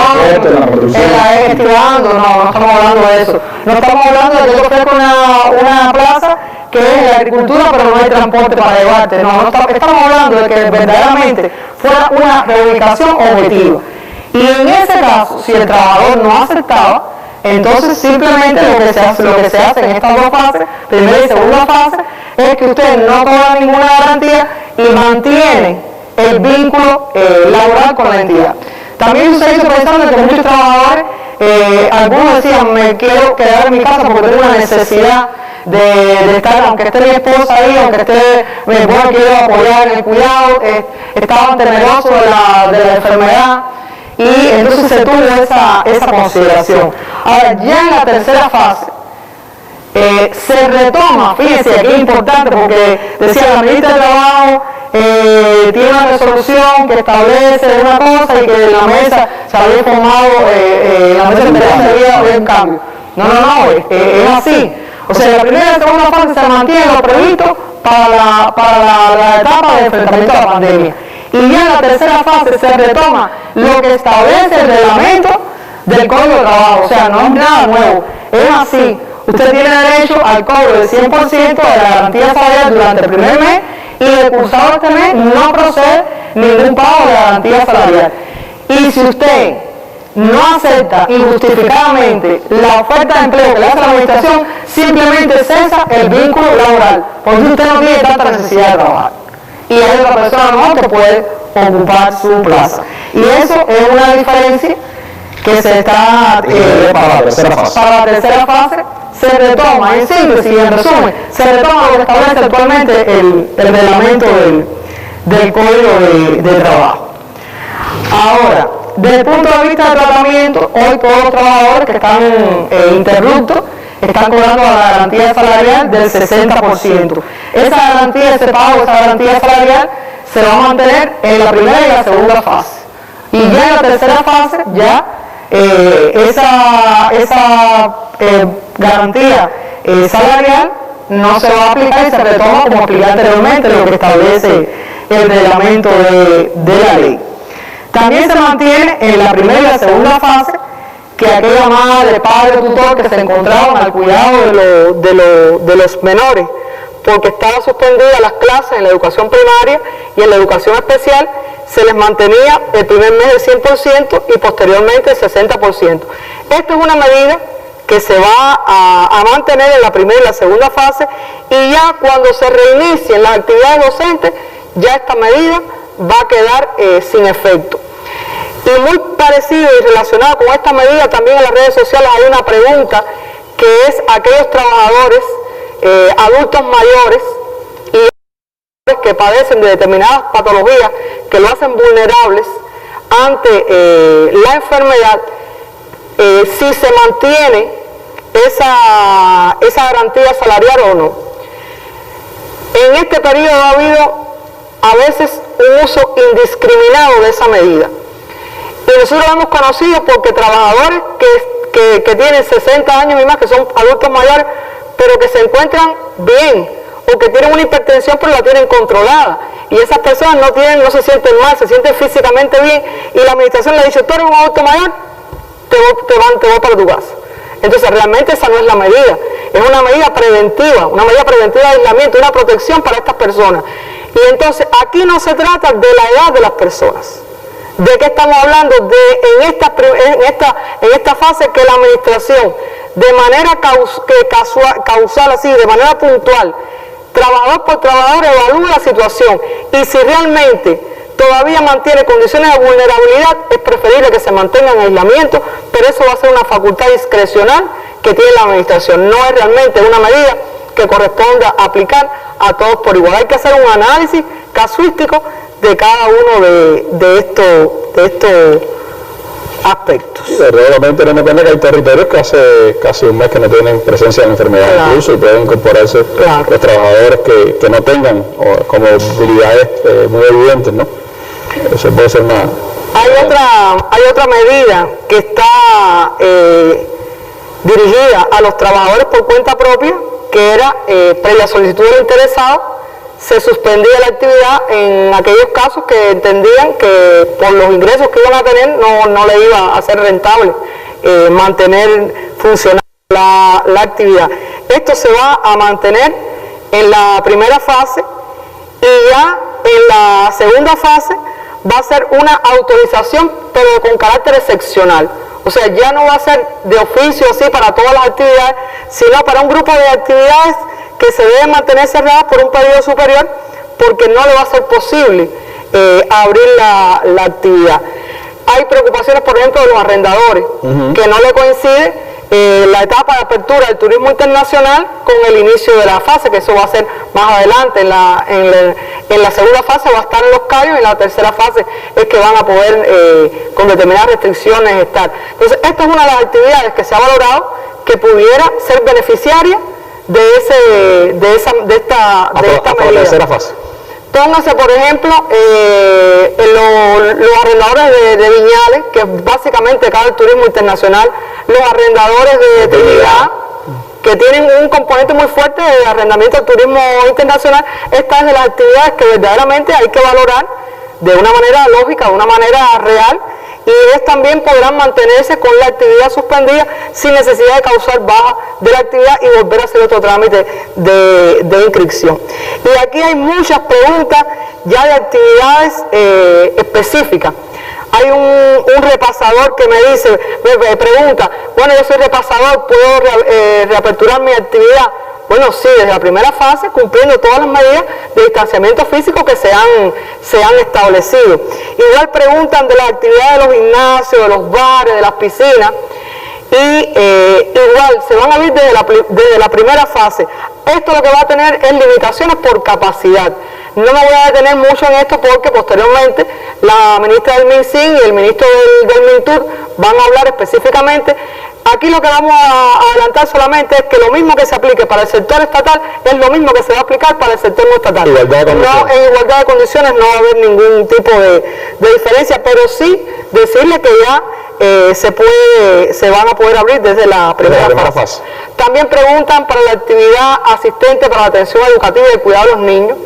estivando. No estamos hablando de eso. No estamos hablando de que yo ofrezco una plaza que es la agricultura, pero no hay transporte para llevarte. No estamos hablando de que verdaderamente fuera una reubicación objetiva. Y en ese caso, si el trabajador no aceptaba, entonces simplemente lo que se hace en estas dos fases, primera y segunda fase, es que usted no cobra ninguna garantía y mantiene el vínculo laboral con la entidad. También se hizo pensando que muchos trabajadores, algunos decían, me quiero quedar en mi casa porque tengo una necesidad de estar, aunque esté mi esposa ahí, aunque esté, bueno, quiero apoyar en el cuidado, estaban temerosos de la enfermedad, y entonces se tuvo esa consideración. Ahora, ya en la tercera fase, se retoma, fíjense, aquí es importante porque decía la ministra de Trabajo, tiene una resolución que establece una cosa y que en la mesa se había formado, la mesa de había un cambio. No, es así. O sea, la primera y la segunda fase se mantiene lo previsto para la etapa de enfrentamiento a la pandemia. Y ya en la tercera fase se retoma lo que establece el reglamento del Código de Trabajo. O sea, no es nada nuevo. Es así. Usted tiene derecho al cobro del 100% de la garantía salarial durante el primer mes, y de cursado este mes no procede ningún pago de garantía salarial. Y si usted no acepta injustificadamente la oferta de empleo que le hace la administración, simplemente cesa el vínculo laboral, porque usted no tiene tanta necesidad de trabajar. Y hay otra persona no que puede ocupar su plaza. Y eso es una diferencia que se está para la tercera fase. Se retoma, en síntesis y en resumen, se retoma lo que establece actualmente el reglamento del Código de Trabajo. Ahora, desde el punto de vista del tratamiento, hoy todos los trabajadores que están interruptos están cobrando la garantía salarial del 60%. Esa garantía, ese pago, esa garantía salarial se va a mantener en la primera y la segunda fase. Y ya en la tercera fase, ya esa garantía salarial no se va a aplicar y se retoma, como expliqué anteriormente, lo que establece el reglamento de la ley. También se mantiene en la primera y la segunda fase que aquella madre, padre o tutor que se encontraban al cuidado de los menores, porque estaban suspendidas las clases en la educación primaria y en la educación especial, se les mantenía el primer mes el 100% y posteriormente el 60%. Esta es una medida que se va a mantener en la primera y la segunda fase, y ya cuando se reinicien las actividades docentes, ya esta medida va a quedar sin efecto. Y muy parecido y relacionado con esta medida, también en las redes sociales hay una pregunta que es aquellos trabajadores adultos mayores y que padecen de determinadas patologías que lo hacen vulnerables ante la enfermedad, si se mantiene esa garantía salarial o no. En este periodo ha habido a veces un uso indiscriminado de esa medida. Y nosotros lo hemos conocido porque trabajadores que tienen 60 años y más, que son adultos mayores, pero que se encuentran bien, o que tienen una hipertensión pero la tienen controlada, y esas personas no se sienten mal, se sienten físicamente bien, y la administración le dice, tú eres un adulto mayor, te voy para tu casa. Entonces realmente esa no es la medida, es una medida preventiva de aislamiento, una protección para estas personas. Y entonces aquí no se trata de la edad de las personas. ¿De qué estamos hablando? En esta fase que la administración, de manera causal, así, de manera puntual, trabajador por trabajador, evalúa la situación, y si realmente todavía mantiene condiciones de vulnerabilidad, es preferible que se mantenga en aislamiento, pero eso va a ser una facultad discrecional que tiene la administración. No es realmente una medida que corresponda aplicar a todos por igual. Hay que hacer un análisis casuístico de cada uno de estos aspectos. Sí, realmente no depende que hay territorios que hace casi un mes que no tienen presencia de la enfermedad, claro, incluso, y pueden incorporarse, claro, los trabajadores que no tengan como habilidades muy evidentes, ¿no? Eso puede ser una... Hay otra medida que está dirigida a los trabajadores por cuenta propia, que era previa solicitud del interesado, se suspendía la actividad en aquellos casos que entendían que por los ingresos que iban a tener no le iba a ser rentable mantener funcionando la actividad. Esto se va a mantener en la primera fase, y ya en la segunda fase va a ser una autorización, pero con carácter excepcional. O sea, ya no va a ser de oficio así para todas las actividades, sino para un grupo de actividades que se deben mantener cerradas por un periodo superior, porque no le va a ser posible abrir la actividad. Hay preocupaciones, por ejemplo, de los arrendadores, que no le coincide la etapa de apertura del turismo internacional con el inicio de la fase, que eso va a ser más adelante. En la segunda fase va a estar en Los Cayos, y en la tercera fase es que van a poder con determinadas restricciones estar. Entonces, esta es una de las actividades que se ha valorado que pudiera ser beneficiaria de esta medida. Tercera fase. Póngase, por ejemplo, los arrendadores de viñales, que básicamente cae el turismo internacional, los arrendadores de Trinidad, que tienen un componente muy fuerte de arrendamiento del turismo internacional. Esta es de las actividades que verdaderamente hay que valorar de una manera lógica, de una manera real, y ellos también podrán mantenerse con la actividad suspendida sin necesidad de causar baja de la actividad y volver a hacer otro trámite de inscripción. Y aquí hay muchas preguntas ya de actividades específicas. Hay un repasador que me pregunta, bueno, yo soy repasador, ¿puedo reaperturar mi actividad? Bueno, sí, desde la primera fase, cumpliendo todas las medidas de distanciamiento físico que se han establecido. Igual preguntan de las actividades de los gimnasios, de los bares, de las piscinas, y igual se van a abrir desde la primera fase. Esto lo que va a tener es limitaciones por capacidad. No me voy a detener mucho en esto porque posteriormente la ministra del MinSIN y el ministro del MINTUR van a hablar específicamente. Aquí lo que vamos a adelantar solamente es que lo mismo que se aplique para el sector estatal es lo mismo que se va a aplicar para el sector no estatal. En igualdad de condiciones no va a haber ningún tipo de diferencia, pero sí decirle que ya se van a poder abrir desde la primera fase. También preguntan para la actividad asistente para la atención educativa y el cuidado de los niños.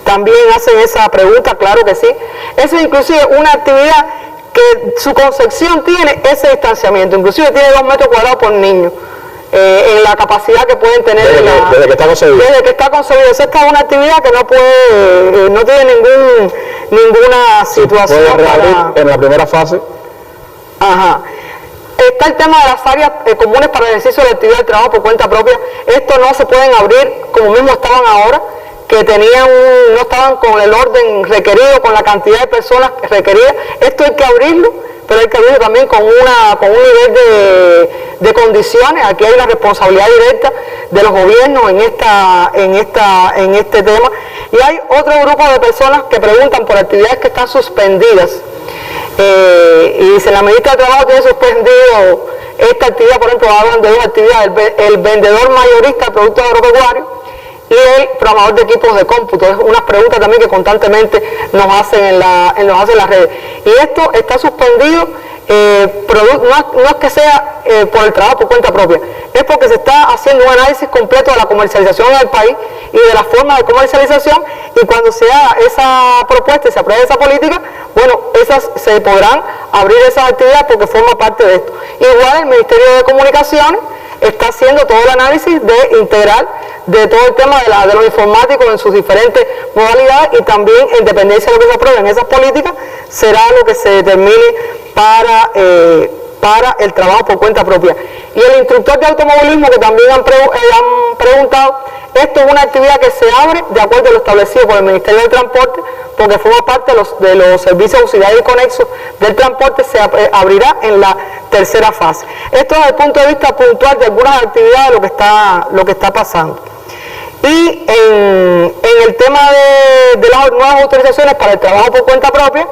También hacen esa pregunta, claro que sí. Eso es inclusive una actividad que su concepción tiene ese distanciamiento, inclusive tiene 2 metros cuadrados por niño, en la capacidad que pueden tener desde que está concebido. Desde que está concebido. Esta es una actividad que no tiene ninguna situación. ¿Puede reabrir en la primera fase? Ajá. Está el tema de las áreas comunes para el ejercicio de la actividad de trabajo por cuenta propia. Esto no se pueden abrir como mismo estaban ahora, que no estaban con el orden requerido, con la cantidad de personas requeridas. Esto hay que abrirlo, pero hay que abrirlo también con un nivel de condiciones. Aquí hay una responsabilidad directa de los gobiernos en este tema. Y hay otro grupo de personas que preguntan por actividades que están suspendidas. Y dice, la ministra de Trabajo tiene suspendido esta actividad. Por ejemplo, hablan de 2 actividades: el vendedor mayorista de productos agropecuarios y el programador de equipos de cómputo. Es unas preguntas también que constantemente nos hacen en las redes. Y esto está suspendido, no es que sea por el trabajo por cuenta propia, es porque se está haciendo un análisis completo de la comercialización en el país y de las formas de comercialización, y cuando se haga esa propuesta y se apruebe esa política, bueno, se podrán abrir esas actividades porque forma parte de esto. Igual el Ministerio de Comunicaciones está haciendo todo el análisis integral de todo el tema de los informáticos en sus diferentes modalidades, y también en dependencia de lo que se apruebe en esas políticas será lo que se determine para para el trabajo por cuenta propia. Y el instructor de automovilismo, que también han preguntado, esto es una actividad que se abre de acuerdo a lo establecido por el Ministerio del Transporte, porque forma parte de los servicios auxiliares y conexos del transporte, se abrirá en la tercera fase. Esto desde el punto de vista puntual de algunas actividades, lo que está pasando. Y en el tema de las nuevas autorizaciones para el trabajo por cuenta propia,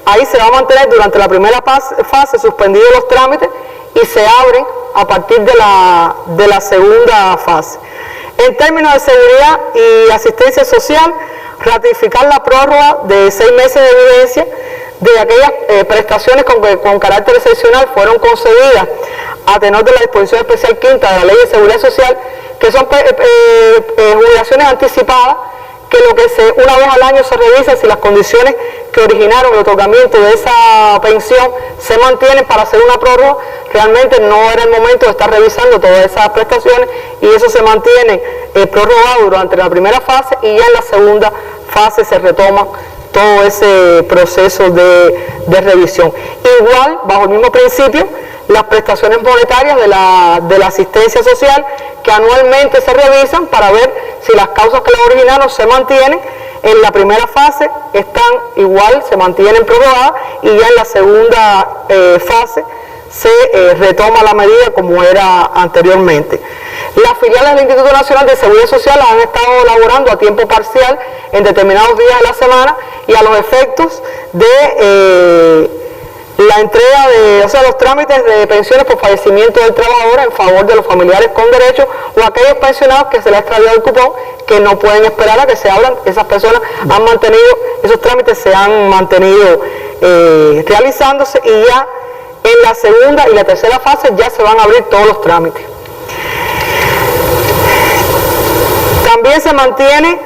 ahí se va a mantener durante la primera fase suspendidos los trámites y se abren a partir de la segunda fase. En términos de seguridad y asistencia social, ratificar la prórroga de 6 meses de vigencia de aquellas prestaciones con carácter excepcional fueron concedidas a tenor de la disposición especial quinta de la Ley de Seguridad Social, que son jubilaciones anticipadas, que una vez al año se revisa si las condiciones que originaron el otorgamiento de esa pensión se mantienen para hacer una prórroga. Realmente no era el momento de estar revisando todas esas prestaciones y eso se mantiene prorrogado durante la primera fase y ya en la segunda fase se retoma todo ese proceso de revisión. Igual, bajo el mismo principio, las prestaciones monetarias de la asistencia social, que anualmente se revisan para ver si las causas que las originaron se mantienen. En la primera fase están igual, se mantienen prorrogadas y ya en la segunda fase se retoma la medida como era anteriormente. Las filiales del Instituto Nacional de Seguridad Social han estado laborando a tiempo parcial en determinados días de la semana y a los efectos de la entrega de, los trámites de pensiones por fallecimiento del trabajador en favor de los familiares con derechos o aquellos pensionados que se les ha extraviado el cupón, que no pueden esperar a que se abran. Esas personas han mantenido, esos trámites se han mantenido realizándose y ya en la segunda y la tercera fase ya se van a abrir todos los trámites. También se mantiene,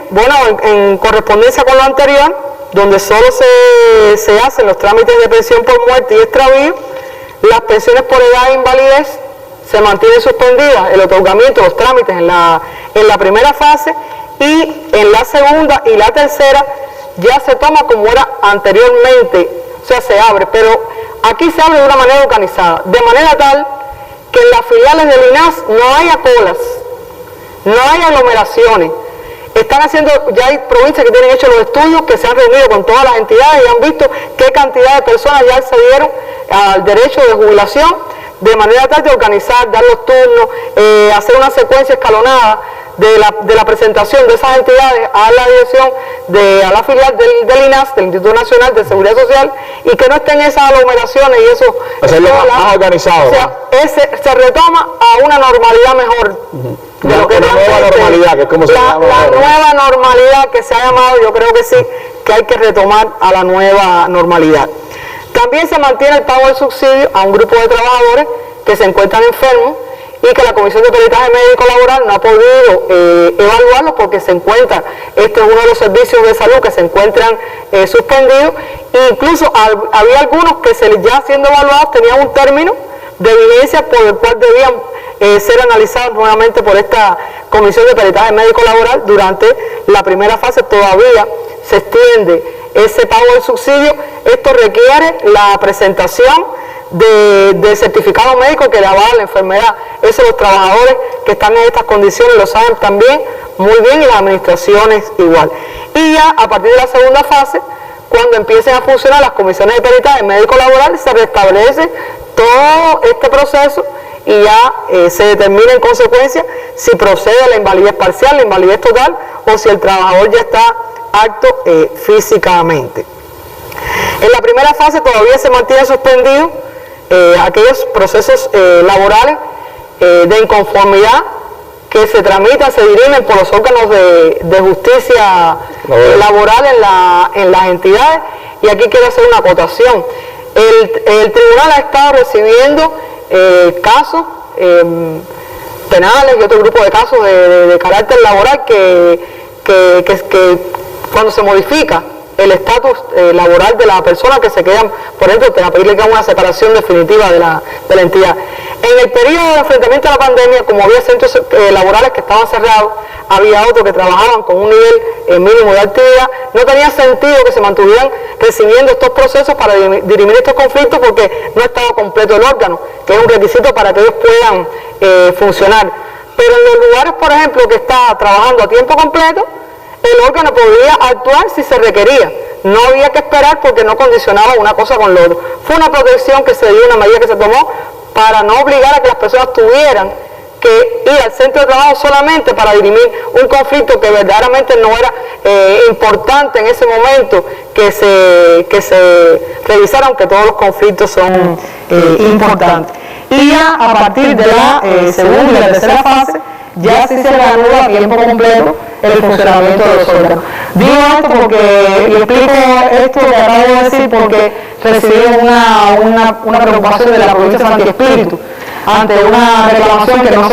en correspondencia con lo anterior, donde solo se hacen los trámites de pensión por muerte y extravío, las pensiones por edad e invalidez se mantienen suspendidas, el otorgamiento de los trámites en la primera fase y en la segunda y la tercera ya se toma como era anteriormente, o sea, se abre, pero aquí se abre de una manera organizada, de manera tal que en las filiales del INAS no haya colas, no hay aglomeraciones. Están haciendo, ya hay provincias que tienen hechos los estudios, que se han reunido con todas las entidades y han visto qué cantidad de personas ya accedieron al derecho de jubilación, de manera tal de organizar, dar los turnos, hacer una secuencia escalonada de la presentación de esas entidades a la dirección, a la filial del INAS, del Instituto Nacional de Seguridad Social, y que no estén esas aglomeraciones y eso. Hacerlo más organizado. O sea, se retoma a una normalidad mejor. De lo que una nueva normalidad, que es como se llama. La nueva normalidad que se ha llamado, yo creo que sí, que hay que retomar a la nueva normalidad. También se mantiene el pago del subsidio a un grupo de trabajadores que se encuentran enfermos y que la Comisión de Peritaje Médico Laboral no ha podido evaluarlo porque se encuentra, este es uno de los servicios de salud que se encuentran suspendidos, e incluso había algunos que ya siendo evaluados tenían un término de vigencia por el cual debían ser analizados nuevamente por esta Comisión de Peritaje Médico Laboral. Durante la primera fase todavía se extiende ese pago del subsidio. Esto requiere la presentación de certificado médico que le avala la enfermedad. Eso los trabajadores que están en estas condiciones lo saben también muy bien y las administraciones igual. Y ya a partir de la segunda fase, cuando empiecen a funcionar las comisiones de peritaje médico laboral, se restablece todo este proceso y ya se determina en consecuencia si procede la invalidez parcial, la invalidez total o si el trabajador ya está apto físicamente. En la primera fase todavía se mantiene suspendido aquellos procesos laborales de inconformidad que se tramitan, se dirimen por los órganos de justicia laboral en las entidades. Y aquí quiero hacer una acotación. El tribunal ha estado recibiendo casos penales y otro grupo de casos de carácter laboral que cuando se modifica el estatus laboral de las personas que se quedan, por ejemplo, a pedirle que haga una separación definitiva de la entidad. En el periodo de enfrentamiento a la pandemia, como había centros laborales que estaban cerrados, había otros que trabajaban con un nivel mínimo de actividad, no tenía sentido que se mantuvieran recibiendo estos procesos para dirimir estos conflictos porque no estaba completo el órgano, que es un requisito para que ellos puedan funcionar. Pero en los lugares, por ejemplo, que está trabajando a tiempo completo, el órgano podía actuar si se requería. No había que esperar porque no condicionaba una cosa con la otra. Fue una protección que se dio, una medida que se tomó para no obligar a que las personas tuvieran que ir al centro de trabajo solamente para dirimir un conflicto que verdaderamente no era importante en ese momento que se revisara, aunque todos los conflictos son importantes. Y ya a partir de la segunda y la tercera fase, ya sí se reanuda a tiempo completo el funcionamiento de los órganos. Digo esto porque, y explico esto que acabo de decir, porque recibí una preocupación de la provincia de Santi Espíritu ante una reclamación que no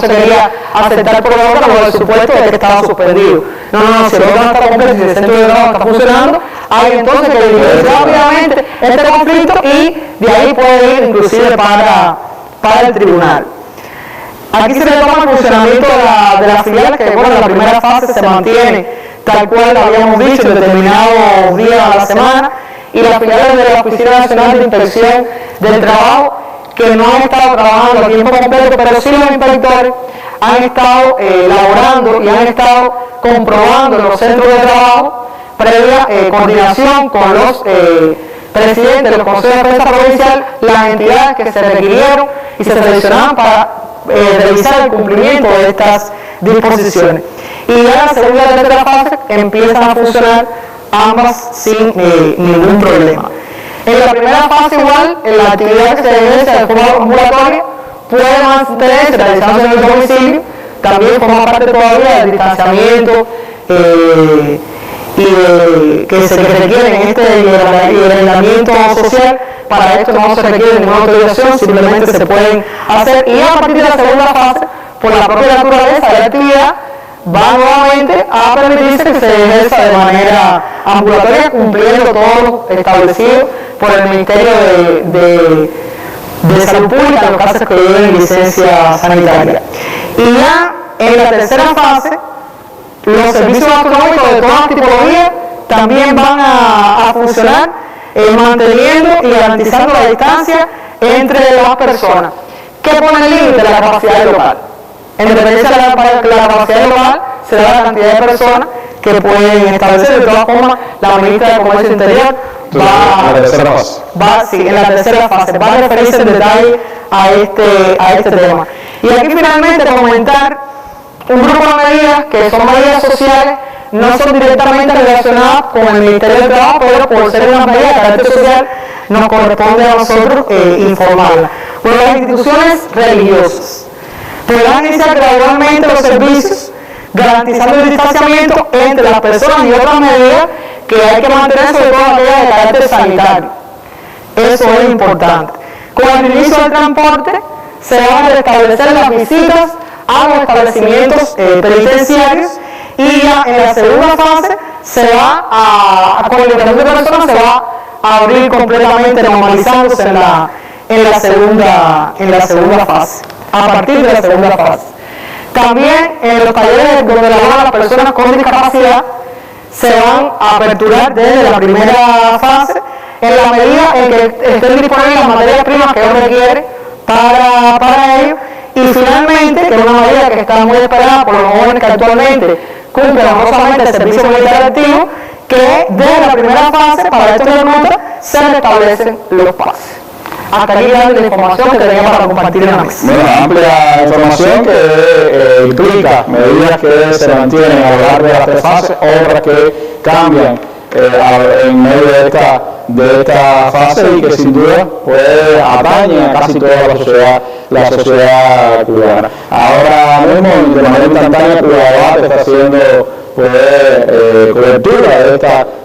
se quería aceptar por el órgano por el supuesto de que estaba suspendido. No, si el órgano está completo, si el centro de trabajo está funcionando, hay entonces que dirigir rápidamente este conflicto y de ahí puede ir inclusive para el tribunal. Aquí se retoma el funcionamiento de las filiales, que bueno, la primera fase se mantiene tal cual habíamos dicho, en determinados días a la semana, y las filiales de la Oficina Nacional de Inspección del Trabajo, que no han estado trabajando a tiempo completo, pero sí los inspectores han estado laborando y han estado comprobando en los centros de trabajo, previa coordinación con los presidentes de los consejos de prensa provincial, las entidades que se requirieron y se seleccionaban para revisar el cumplimiento de estas disposiciones. Y ya la segunda y la tercera fase empiezan a funcionar ambas sin ningún problema. En la primera fase igual, la actividad que se ejerce de forma ambulatoria puede mantenerse realizándose en el domicilio, también forma parte todavía del distanciamiento que se requiere en este aislamiento social. Para esto no se requiere ninguna autorización, simplemente se pueden hacer, y a partir de la segunda fase, por la propia naturaleza de la actividad, va nuevamente a permitirse que se ejerza de manera ambulatoria, cumpliendo todo lo establecido por el Ministerio de Salud Pública en los casos que lleven licencia sanitaria. Y ya en la tercera fase, los servicios gastronómicos de todas tipologías también van a funcionar, manteniendo y garantizando la distancia entre las personas. ¿Qué pone el límite? La capacidad local. En dependencia de la capacidad local, se da la cantidad de personas que pueden establecer. De todas formas, la ministra de Comercio Interior va en la tercera fase, va a referirse en detalle a este tema. Y aquí finalmente comentar un grupo de medidas que son medidas sociales, no son directamente relacionadas con el Ministerio del Trabajo, pero por ser una medida de carácter social, nos corresponde a nosotros informarla. Por las instituciones religiosas podrán iniciar gradualmente los servicios, garantizando el distanciamiento entre las personas y otras medidas que hay que mantener, sobre todo aquellas de carácter sanitario. Eso es importante. Con el inicio del transporte, se van a restablecer las visitas a los establecimientos penitenciarios, y ya en la segunda fase se va con el ingreso de personas se va a abrir completamente, normalizándose en la segunda fase, a partir de la segunda fase. También en los talleres donde laboran las personas con discapacidad se van a aperturar desde la primera fase, en la medida en que estén disponibles las materias primas que ellos requieren para ello. Y finalmente, que es una medida que está muy esperada por los jóvenes que actualmente cumplen honrosamente el servicio militar activo, que desde la primera fase, para estos reclutas, se restablecen los pases. Hasta aquí la información que tenía para compartir en la mesa. Bueno, amplia información que implica medidas que se mantienen a lo largo de las tres fases, otras que cambian en medio de esta fase, y que sin duda pues atañe a casi toda la sociedad cubana. Ahora mismo, de manera instantánea, Cuba Debate está haciendo cobertura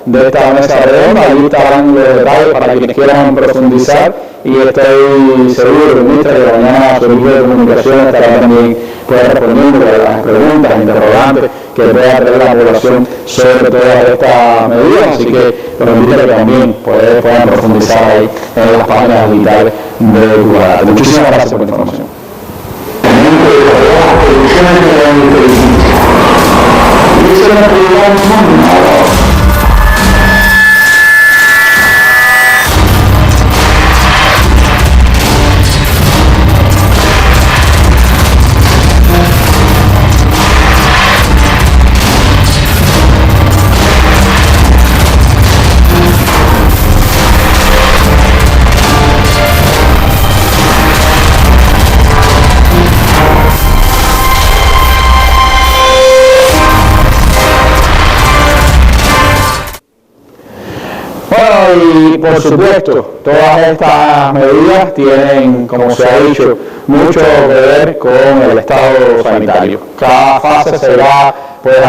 de esta mesa redonda. Ahí estarán los detalles para quienes quieran profundizar, y estoy seguro, ministra, que mañana su equipo de comunicación estará también respondiendo a las preguntas, interrogantes que pueda tener la población sobre todas estas medidas, así que los invito a que también puedan profundizar ahí en las páginas digitales de Google. Muchísimas gracias por la información. Y por supuesto, todas estas medidas tienen, como se ha dicho, mucho que ver con el estado sanitario. Cada fase se va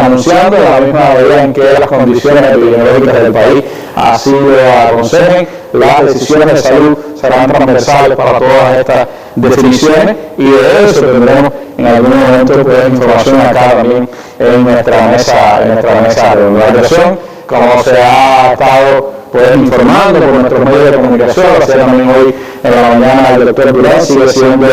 anunciando en la misma medida en que las condiciones epidemiológicas del país así lo aconsejen. Las decisiones de salud serán transversales para todas estas definiciones, y de eso tendremos en algún momento información acá también en nuestra mesa de organización, como se ha estado informando por nuestros medios de comunicación. O sea, también hoy en la mañana el doctor Durán sigue siendo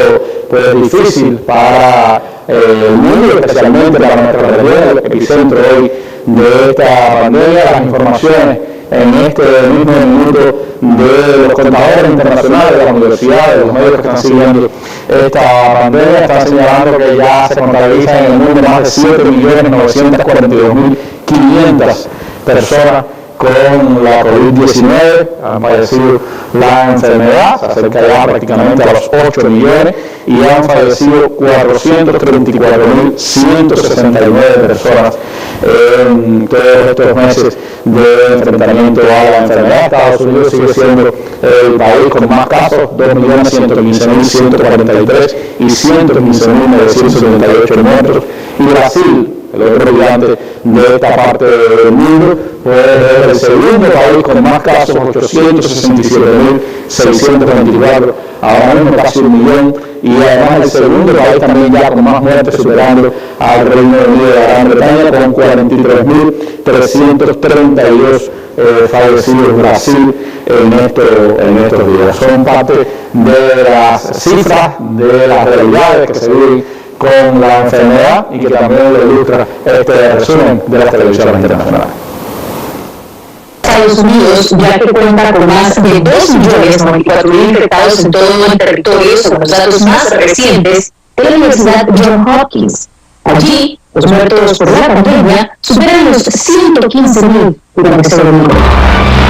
difícil para el mundo, especialmente para nuestra región, el epicentro hoy de esta pandemia. Las informaciones en este mismo minuto de los contadores internacionales de las universidades, de los medios que están siguiendo esta pandemia, están señalando que ya se contabilizan en el mundo más de 7.942.500 personas con la COVID-19, han padecido la enfermedad, se acerca ya prácticamente a los 8 millones, y han fallecido 434.169 personas en todos estos meses de enfrentamiento a la enfermedad. Estados Unidos sigue siendo el país con más casos, 2.115.143 y 115.978 muertos, y Brasil, el otro gigante de esta parte del mundo, es el segundo país con más casos, 867.624, ahora mismo casi 1 millón, y además el segundo país también ya con más muertes, superando al Reino Unido de la Gran Bretaña con 43.332 fallecidos. Brasil en estos días. Son parte de las cifras, de las realidades que se viven con la enfermedad, y que también lo ilustra este resumen de las televisiones internacionales. Estados Unidos, ya que cuenta con más de 2.094.000 infectados en todo el territorio, según los datos más recientes de la Universidad Johns Hopkins. Allí, los muertos por la pandemia superan los 115.000 durante este domingo.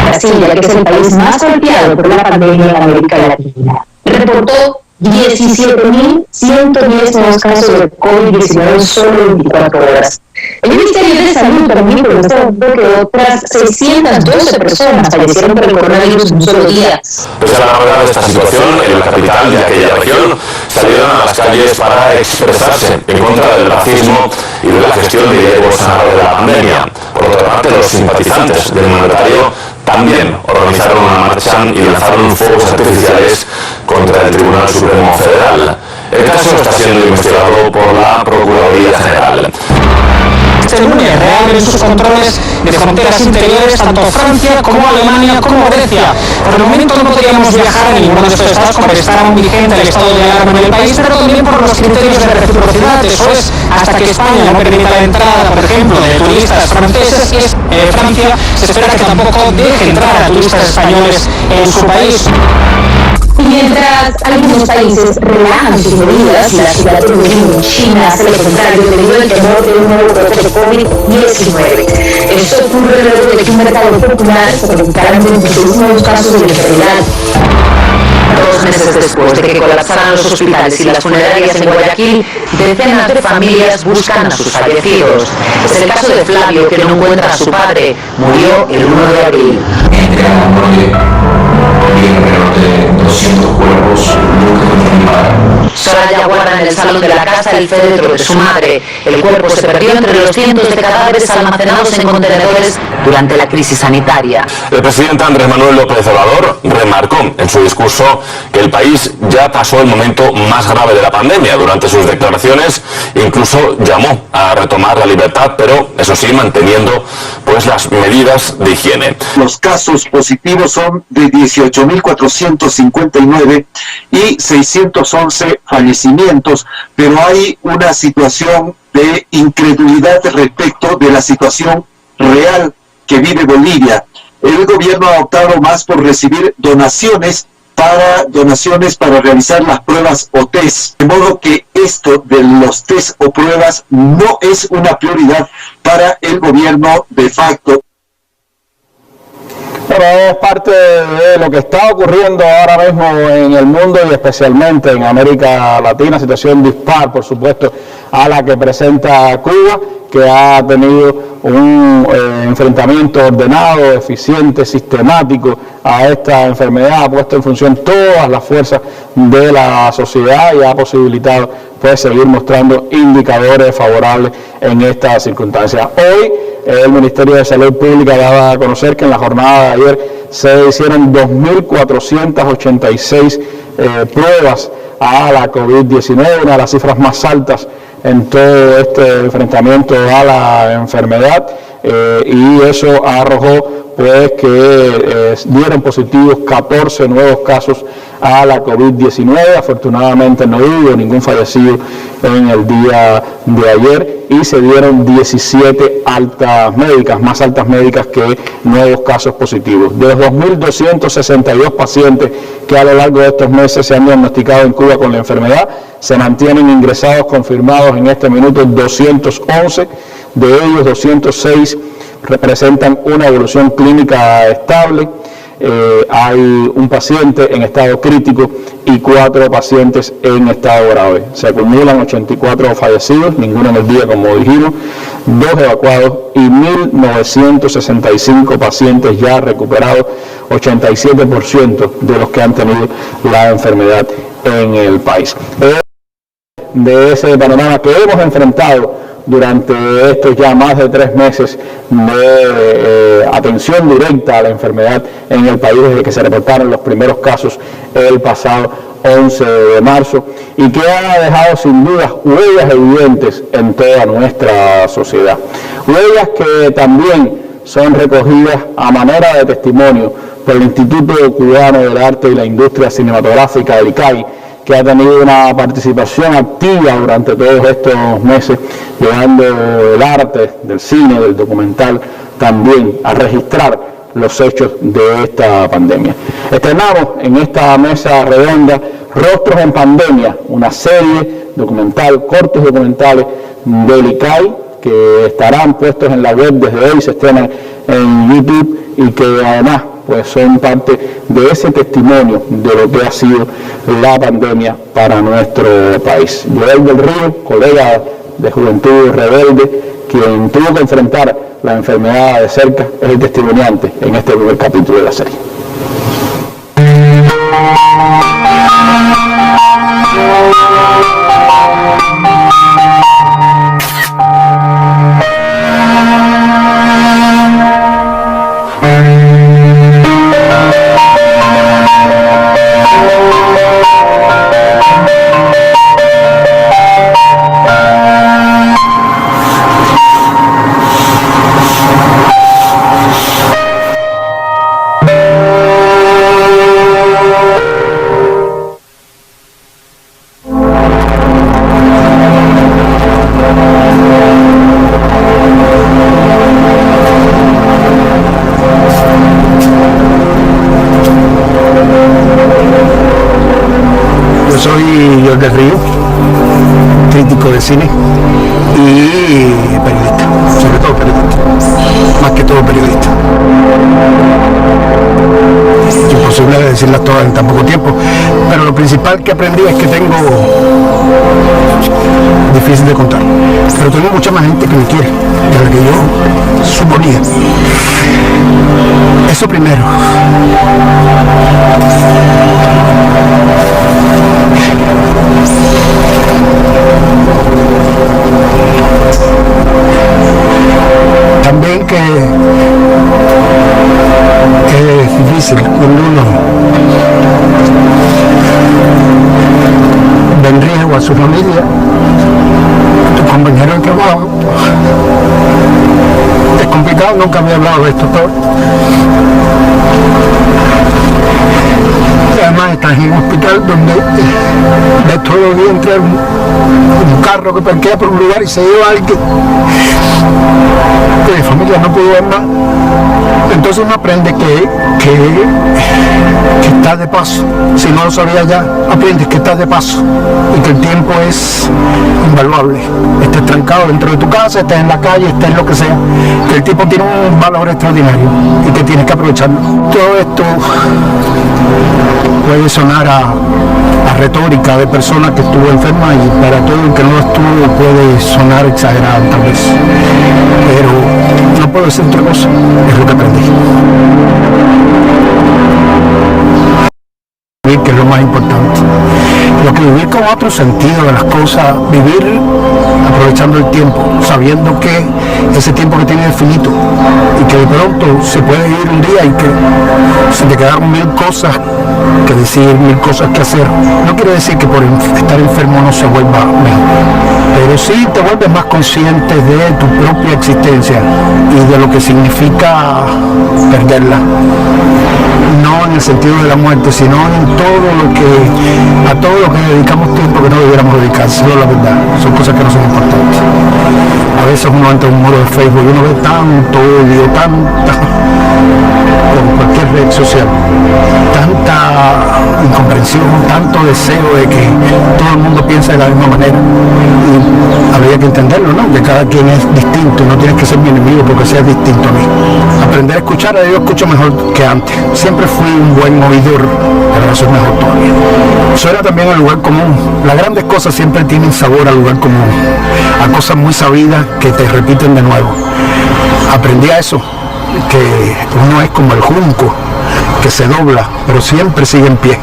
Brasil, ya que es el país más golpeado por la pandemia en América Latina, reportó 17.110 nuevos casos de COVID-19 solo en 24 horas. El Ministerio de Salud también confirmó que otras 612 personas fallecieron por el coronavirus en un solo día. Pese a la gravedad de esta situación, en la capital de aquella región salieron a las calles para expresarse en contra del racismo y de la gestión de Jair Bolsonaro de la pandemia. Por otra parte, los simpatizantes del mandatario también organizaron una marcha y lanzaron fuegos artificiales contra el Tribunal Supremo Federal. El caso está siendo investigado por la Procuraduría General. Este lunes reabren sus controles de fronteras interiores tanto Francia como Alemania como Grecia. Por el momento no podríamos viajar a ninguno de estos estados porque está aún vigente el estado de alarma en el país, pero también por los criterios de reciprocidad. Eso es, hasta que España no permita la entrada, por ejemplo, de turistas franceses, Francia se espera que tampoco deje entrar a turistas españoles en su país. Mientras algunos países relajan sus medidas, la ciudad de Beijing en China hace lo contrario debido al temor de un nuevo brote de COVID-19. Esto ocurre luego de que un mercado popular se registraran 26 nuevos casos de la enfermedad. 2 meses después de que colapsaran los hospitales y las funerarias en Guayaquil, decenas de familias buscan a sus fallecidos. Es el caso de Flavio, que no encuentra a su padre. Murió el 1 de abril. Entre la muerte y alrededor de 200 cuerpos nunca continuaron. Soraya guarda en el salón de la casa el féretro de su madre. El cuerpo se perdió entre los cientos de cadáveres almacenados en contenedores durante la crisis sanitaria. El presidente Andrés Manuel López Obrador remarcó en su discurso que el país ya pasó el momento más grave de la pandemia. Durante sus declaraciones incluso llamó a retomar la libertad, pero eso sí, manteniendo pues las medidas de higiene. Los casos positivos son de 18.459 y 611 fallecimientos, pero hay una situación de incredulidad respecto de la situación real que vive Bolivia. El gobierno ha optado más por recibir donaciones para realizar las pruebas o test, de modo que esto de los test o pruebas no es una prioridad para el gobierno de facto. Pero es parte de lo que está ocurriendo ahora mismo en el mundo y especialmente en América Latina, situación dispar, por supuesto, a la que presenta Cuba, que ha tenido un enfrentamiento ordenado, eficiente, sistemático a esta enfermedad, ha puesto en función todas las fuerzas de la sociedad y ha posibilitado pues seguir mostrando indicadores favorables en estas circunstancias. Hoy el Ministerio de Salud Pública daba a conocer que en la jornada de ayer se hicieron 2.486 pruebas a la COVID-19, una de las cifras más altas en todo este enfrentamiento a la enfermedad, y eso arrojó pues que dieron positivos 14 nuevos casos a la COVID-19. Afortunadamente no hubo ningún fallecido en el día de ayer y se dieron 17 altas médicas, más altas médicas que nuevos casos positivos. De los 2.262 pacientes que a lo largo de estos meses se han diagnosticado en Cuba con la enfermedad, se mantienen ingresados confirmados en este minuto 211, de ellos 206 representan una evolución clínica estable, hay un paciente en estado crítico y 4 pacientes en estado grave. Se acumulan 84 fallecidos, ninguno en el día como dijimos, 2 evacuados y 1.965 pacientes ya recuperados, 87% de los que han tenido la enfermedad en el país. De ese panorama que hemos enfrentado durante estos ya más de 3 meses de atención directa a la enfermedad en el país desde que se reportaron los primeros casos el pasado 11 de marzo y que ha dejado sin duda huellas evidentes en toda nuestra sociedad. Huellas que también son recogidas a manera de testimonio por el Instituto Cubano del Arte y la Industria Cinematográfica, el ICAI, que ha tenido una participación activa durante todos estos meses, llevando el arte del cine, del documental, también a registrar los hechos de esta pandemia. Estrenamos en esta mesa redonda Rostros en Pandemia, una serie documental, cortos documentales del ICAI, que estarán puestos en la web desde hoy, se estrenan en YouTube y que además pues son parte de ese testimonio de lo que ha sido la pandemia para nuestro país. Joel del Río, colega de Juventud Rebelde, quien tuvo que enfrentar la enfermedad de cerca, es el testimoniante en este primer capítulo de la serie. Del Río, crítico de cine y periodista, sobre todo periodista, más que todo periodista. Es imposible decirlas todas en tan poco tiempo, pero lo principal que aprendí es que tengo, difícil de contar, pero tengo mucha más gente que me quiere de la que yo suponía. Eso primero. difícil cuando uno ve en riesgo a su familia, a tu compañero de trabajo. Es complicado, nunca había hablado de esto todo. Además estás en un hospital donde ves todos los días entrar un carro que parquea por un lugar y se lleva a alguien. Mi familia no pudo ver más. Entonces uno aprende que estás de paso. Si no lo sabía ya, aprendes que estás de paso y que el tiempo es invaluable. Estés trancado dentro de tu casa, estés en la calle, estés en lo que sea, que el tiempo tiene un valor extraordinario y que tienes que aprovecharlo. Todo esto puede sonar a retórica de persona que estuvo enferma, y para todo el que no estuvo puede sonar exagerado tal vez, pero no puedo decir otra cosa, es lo que aprendí. Que es lo más importante, lo que vivir con otro sentido de las cosas, vivir aprovechando el tiempo, sabiendo que ese tiempo que tienes es finito y que de pronto se puede ir un día y que se te quedaron 1000 cosas que decir, 1000 cosas que hacer. No quiere decir que por estar enfermo no se vuelva mejor, pero sí te vuelves más consciente de tu propia existencia y de lo que significa perderla. No en el sentido de la muerte, sino en a todo lo que dedicamos tiempo que no debiéramos dedicárselo, la verdad. Son cosas que no son importantes. A veces uno entra en un muro de Facebook y uno ve tanto odio, con cualquier red social, tanta incomprensión, tanto deseo de que todo el mundo piense de la misma manera. Y habría que entenderlo, ¿no? Que cada quien es distinto, no tienes que ser mi enemigo porque seas distinto a mí. Aprender a escuchar, yo escucho mejor que antes. Siempre fui un buen oidor, pero ahora soy mejor todavía. Suena también al lugar común. Las grandes cosas siempre tienen sabor al lugar común, a cosas muy sabidas que te repiten de nuevo. Aprendí a eso, que uno es como el junco, que se dobla, pero siempre sigue en pie.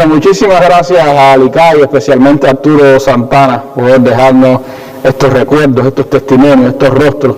Muchísimas gracias a Licay, especialmente a Arturo Santana, por dejarnos estos recuerdos, estos testimonios, estos rostros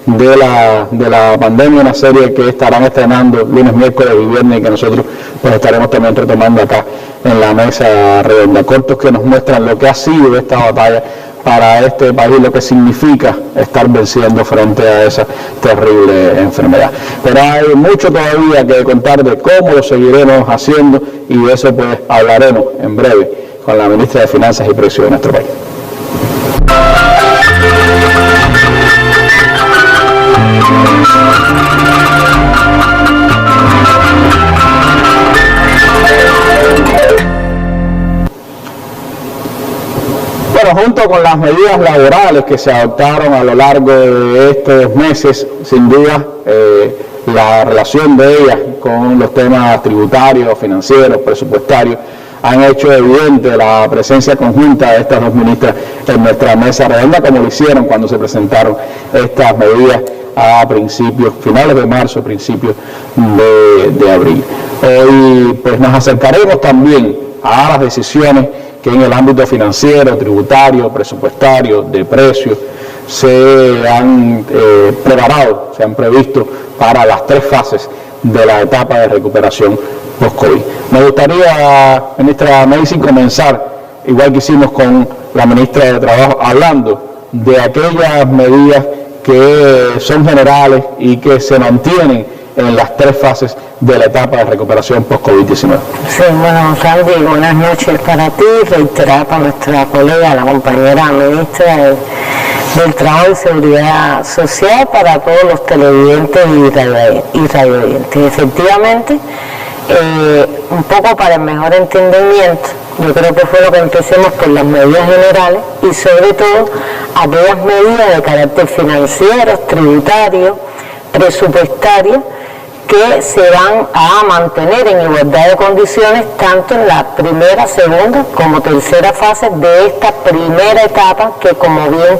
de la pandemia, una serie que estarán estrenando lunes, miércoles y viernes y que nosotros pues estaremos también retomando acá en la mesa redonda. Cortos que nos muestran lo que ha sido esta batalla para este país, lo que significa estar venciendo frente a esa terrible enfermedad. Pero hay mucho todavía que contar de cómo lo seguiremos haciendo, y de eso pues hablaremos en breve con la ministra de Finanzas y Previsión de nuestro país. Bueno, junto con las medidas laborales que se adoptaron a lo largo de estos meses, sin duda la relación de ellas con los temas tributarios, financieros, presupuestarios, han hecho evidente la presencia conjunta de estas dos ministras en nuestra mesa redonda, como lo hicieron cuando se presentaron estas medidas a finales de marzo, principios de abril. Hoy pues nos acercaremos también a las decisiones que en el ámbito financiero, tributario, presupuestario, de precios, se han preparado, se han previsto para las 3 fases de la etapa de recuperación post-COVID. Me gustaría, ministra Macy, comenzar, igual que hicimos con la ministra de Trabajo, hablando de aquellas medidas que son generales y que se mantienen en las 3 fases de la etapa de recuperación post-COVID-19. Sí, bueno, Randy, buenas noches para ti, reiterar para nuestra colega, la compañera ministra del Trabajo y Seguridad Social, para todos los televidentes y radiovidentes. Efectivamente, un poco para el mejor entendimiento, Yo creo que fue lo que empecemos por las medidas generales y sobre todo aquellas medidas de carácter financiero, tributario, presupuestario, que se van a mantener en igualdad de condiciones tanto en la primera, segunda como tercera fase de esta primera etapa que, como bien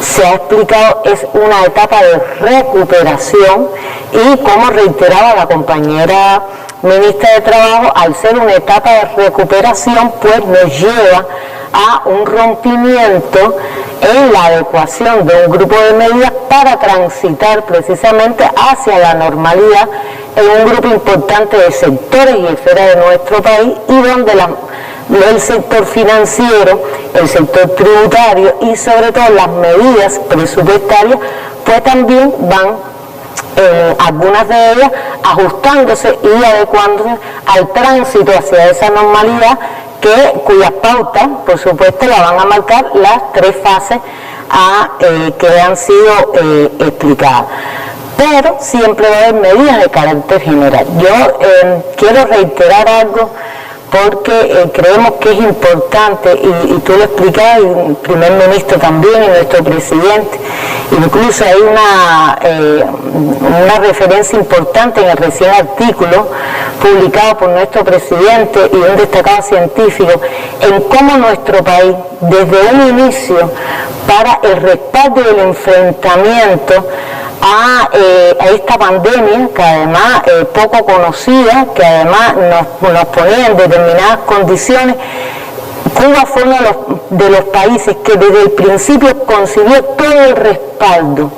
se ha explicado, es una etapa de recuperación y, como reiteraba la compañera ministra de Trabajo, al ser una etapa de recuperación, pues nos lleva a un rompimiento en la adecuación de un grupo de medidas para transitar precisamente hacia la normalidad en un grupo importante de sectores y esferas de nuestro país, y donde el sector financiero, el sector tributario y sobre todo las medidas presupuestarias pues también van, algunas de ellas ajustándose y adecuándose al tránsito hacia esa normalidad cuyas pautas, por supuesto, la van a marcar las tres fases que han sido explicadas. Pero siempre va a haber medidas de carácter general. Yo quiero reiterar algo porque creemos que es importante, y tú lo explicabas, y el primer ministro también, y nuestro presidente. Incluso hay una referencia importante en el recién artículo publicado por nuestro presidente y un destacado científico en cómo nuestro país, desde un inicio, para el respaldo y el enfrentamiento a esta pandemia, que además poco conocida, que además nos ponía en determinadas condiciones, Cuba fue uno de los países que desde el principio consiguió todo el respaldo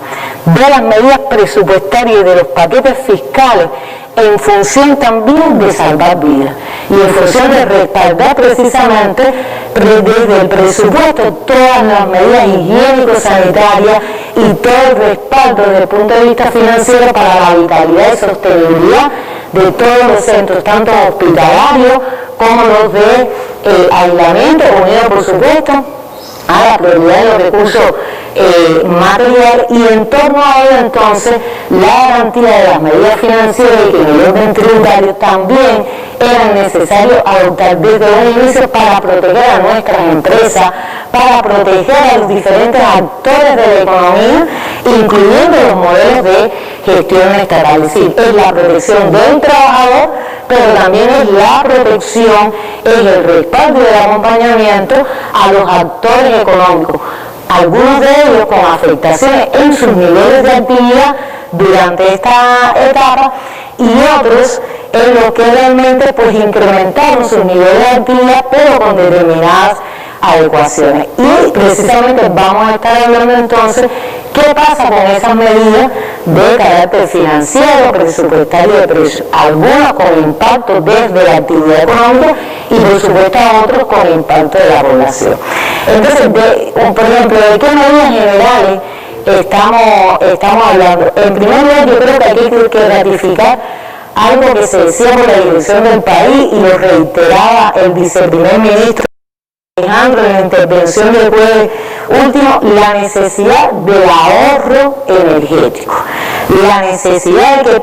de las medidas presupuestarias y de los paquetes fiscales en función también de salvar vidas y en función de respaldar precisamente desde el presupuesto todas las medidas higiénico-sanitarias y todo el respaldo desde el punto de vista financiero para la vitalidad y sostenibilidad de todos los centros, tanto hospitalarios como los de aislamiento, unido por supuesto a la prioridad de los recursos materiales, y en torno a ello entonces la garantía de las medidas financieras y que en el orden tributario también eran necesarios adoptar desde un inicio para proteger a nuestras empresas, para proteger a los diferentes actores de la economía, incluyendo los modelos de gestión estatal. Es decir, es la protección del trabajador, pero también es la protección, es el respaldo y el acompañamiento a los actores económicos, algunos de ellos con afectaciones en sus niveles de actividad durante esta etapa y otros en los que realmente pues incrementaron sus niveles de actividad pero con determinadas adecuaciones. Y precisamente vamos a estar hablando entonces qué pasa con esas medidas de carácter financiero, presupuestario, algunas con impacto desde la actividad económica y por supuesto otros con impacto de la población. Entonces, por ejemplo, ¿de qué medidas generales estamos hablando? En primer lugar, yo creo que aquí hay que ratificar algo que se decía por la dirección del país y lo reiteraba el viceprimer ministro Alejandro en la intervención del jueves último, la necesidad del ahorro energético, la necesidad de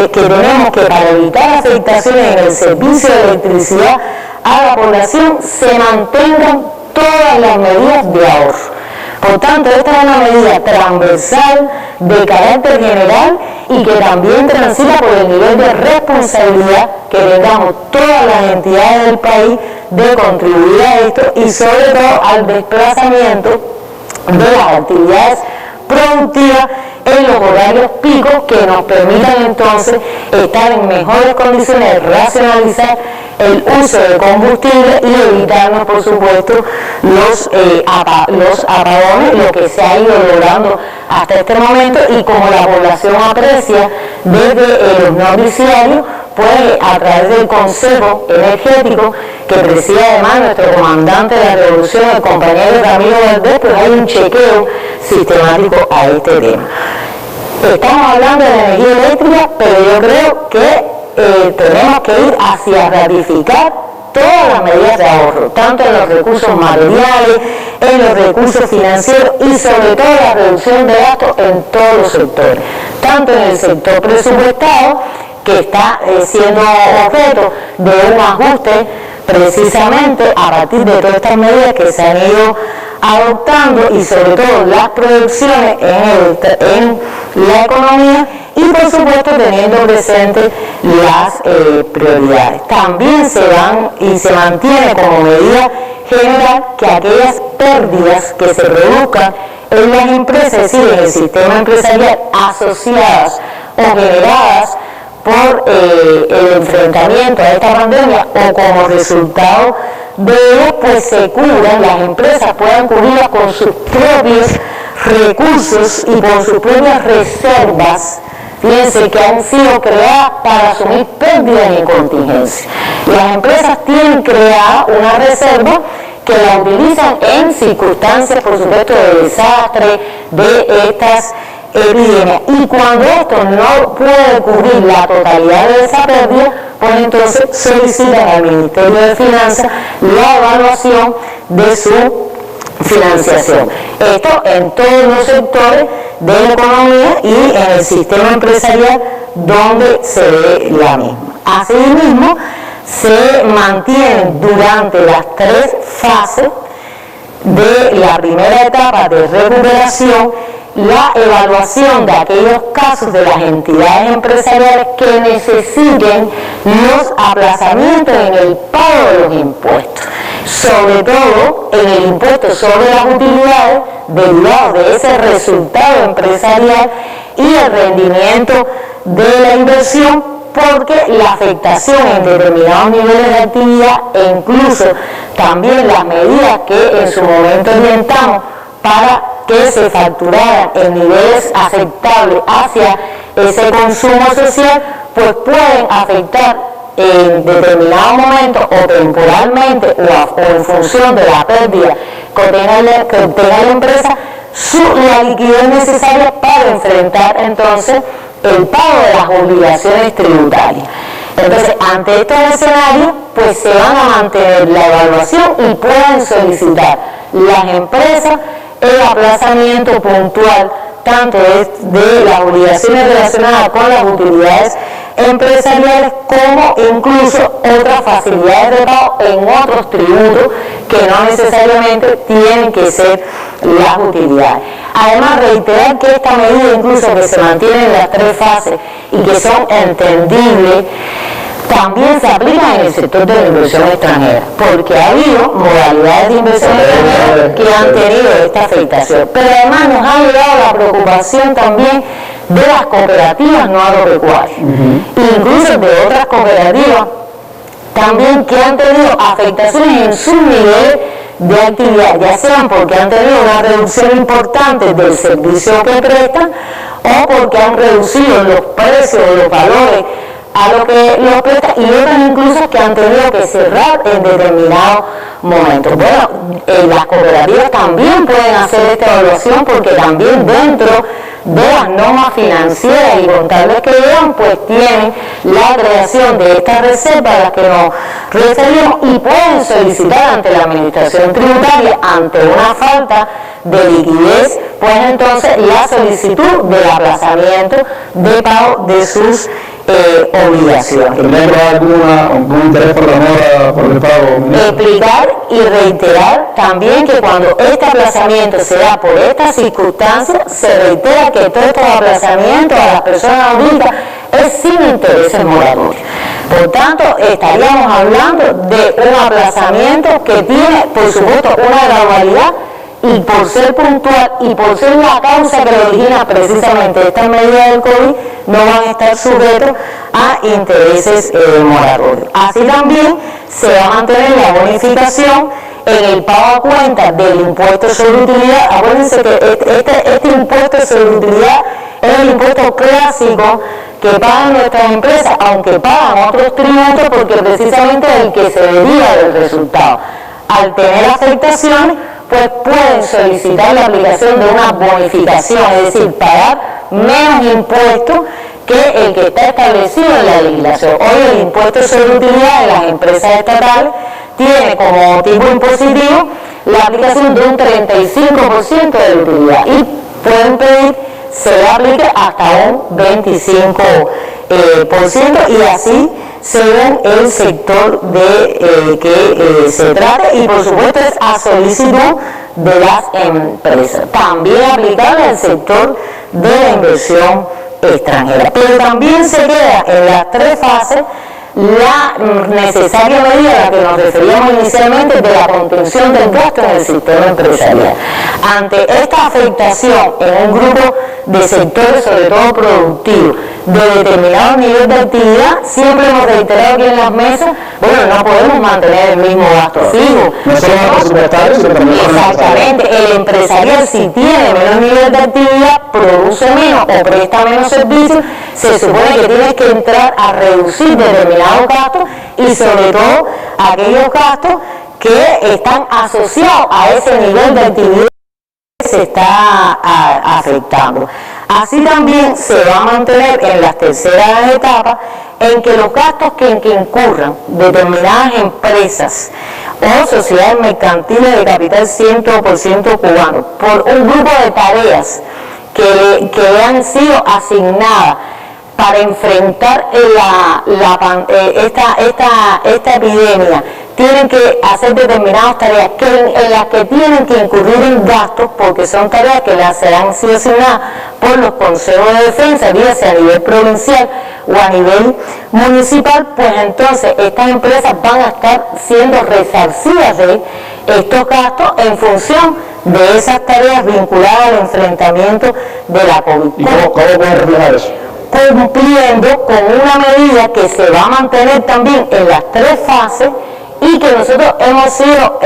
que tenemos que, para evitar afectaciones en el servicio de electricidad a la población, se mantengan todas las medidas de ahorro. Por tanto, esta es una medida transversal de carácter general y que también transita por el nivel de responsabilidad que tengamos todas las entidades del país de contribuir a esto y sobre todo al desplazamiento de las actividades productivas en los horarios picos que nos permitan entonces estar en mejores condiciones de racionalizar el uso de combustible y evitarnos por supuesto los apagones, lo que se ha ido logrando hasta este momento, y como la población aprecia desde los noticiarios, pues a través del Consejo Energético que preside además nuestro comandante de la revolución, el compañero Ramiro Valdés, pues hay un chequeo sistemático a este tema. Estamos hablando de la energía eléctrica, pero yo creo que tenemos que ir hacia ratificar todas las medidas de ahorro, tanto en los recursos materiales, en los recursos financieros y sobre todo la reducción de gastos en todos los sectores, tanto en el sector presupuestado, que está siendo objeto de un ajuste precisamente a partir de todas estas medidas que se han ido adoptando y sobre todo las proyecciones en la economía y por supuesto teniendo presente las prioridades. También se dan y se mantiene como medida general que aquellas pérdidas que se produzcan en las empresas, es decir, en el sistema empresarial asociadas o generadas por el enfrentamiento a esta pandemia o como resultado de ello, pues se cubran, las empresas puedan cubrirlas con sus propios recursos y con sus propias reservas. Fíjense que han sido creadas para asumir pérdidas y contingencias. Las empresas tienen creada una reserva que la utilizan en circunstancias, por supuesto, de desastre, de estas epidemias. Y cuando esto no puede cubrir la totalidad de esa pérdida, pues entonces solicitan al Ministerio de Finanzas la evaluación de su financiación. Esto en todos los sectores de la economía y en el sistema empresarial donde se ve la misma. Asimismo, se mantienen durante las 3 fases de la primera etapa de recuperación la evaluación de aquellos casos de las entidades empresariales que necesiten los aplazamientos en el pago de los impuestos, sobre todo en el impuesto sobre las utilidades derivado de ese resultado empresarial y el rendimiento de la inversión, porque la afectación en determinados niveles de actividad e incluso también las medidas que en su momento orientamos para que se facturaran en niveles aceptables hacia ese consumo social, pues pueden afectar en determinado momento o temporalmente o en función de la pérdida que tenga la empresa la liquidez necesaria para enfrentar entonces el pago de las obligaciones tributarias. Entonces, ante estos escenarios, pues se van a mantener la evaluación y pueden solicitar las empresas el aplazamiento puntual tanto de las obligaciones relacionadas con las utilidades empresariales como incluso otras facilidades de pago en otros tributos que no necesariamente tienen que ser las utilidades. Además, reiterar que esta medida, incluso que se mantiene en las 3 fases y que son entendibles, también se aplica en el sector de la inversión extranjera, porque ha habido modalidades de inversión extranjera que han tenido esta afectación. Pero además nos ha llegado la preocupación también de las cooperativas no agropecuarias, incluso de otras cooperativas también que han tenido afectaciones en su nivel de actividad, ya sean porque han tenido una reducción importante del servicio que prestan o porque han reducido los precios o los valores a lo que los prestan, y otras incluso que han tenido que cerrar en determinados momentos. Bueno, las cooperativas también pueden hacer esta evaluación porque también dentro de las normas financieras y contables que llevan, pues tienen la creación de estas reservas a las que nos referimos y pueden solicitar ante la administración tributaria, ante una falta de liquidez, pues entonces la solicitud del aplazamiento de pago de sus obligaciones. ¿Tendrá algún interés por la mora, por el pago? Explicar y reiterar también que cuando este aplazamiento se da por estas circunstancias, se reitera que todos estos aplazamientos a las personas adultas es sin intereses moratorios. Por tanto, estaríamos hablando de un aplazamiento que tiene, por supuesto, una gradualidad, y por ser puntual y por ser la causa que origina precisamente esta medida del COVID, no van a estar sujetos a intereses moratorios. Así también se va a mantener la bonificación en el pago a cuenta del impuesto sobre utilidad. Acuérdense que este impuesto sobre utilidad es el impuesto clásico que pagan nuestras empresas, aunque pagan otros tributos, porque precisamente es el que se deriva del resultado. Al tener afectaciones, pues pueden solicitar la aplicación de una bonificación, es decir, pagar menos impuestos que el que está establecido en la legislación. Hoy el impuesto sobre utilidad de las empresas estatales tiene como tipo impositivo la aplicación de un 35% de la utilidad y pueden pedir se le aplique hasta un 25% y así según el sector de que se trate, y por supuesto es a solicitud de las empresas. También aplicable al sector de la inversión extranjera. Pero también se queda en las 3 fases la necesaria medida a la que nos referíamos inicialmente de la contención del gasto en el sector empresarial. Ante esta afectación en un grupo de sectores, sobre todo productivos, de determinado nivel de actividad, siempre hemos reiterado aquí en las mesas, bueno, no podemos mantener el mismo gasto fijo. No solo presupuestario, sino también exactamente, el empresarial, si tiene menos nivel de actividad, produce menos o presta menos servicios, se supone que tienes que entrar a reducir determinados gastos, y sobre todo aquellos gastos que están asociados a ese nivel de actividad que se está afectando. Así también se va a mantener en las terceras etapas en que los gastos que incurran determinadas empresas o sociedades mercantiles de capital 100% cubano por un grupo de tareas que han sido asignadas para enfrentar esta epidemia, tienen que hacer determinadas tareas en las que tienen que incurrir en gastos, porque son tareas que las serán sido asignadas por los consejos de defensa, ya sea a nivel provincial o a nivel municipal, pues entonces estas empresas van a estar siendo resarcidas de estos gastos en función de esas tareas vinculadas al enfrentamiento de la COVID. ¿Y cómo pueden reflejar eso? Cumpliendo con una medida que se va a mantener también en las 3 fases, y que nosotros hemos sido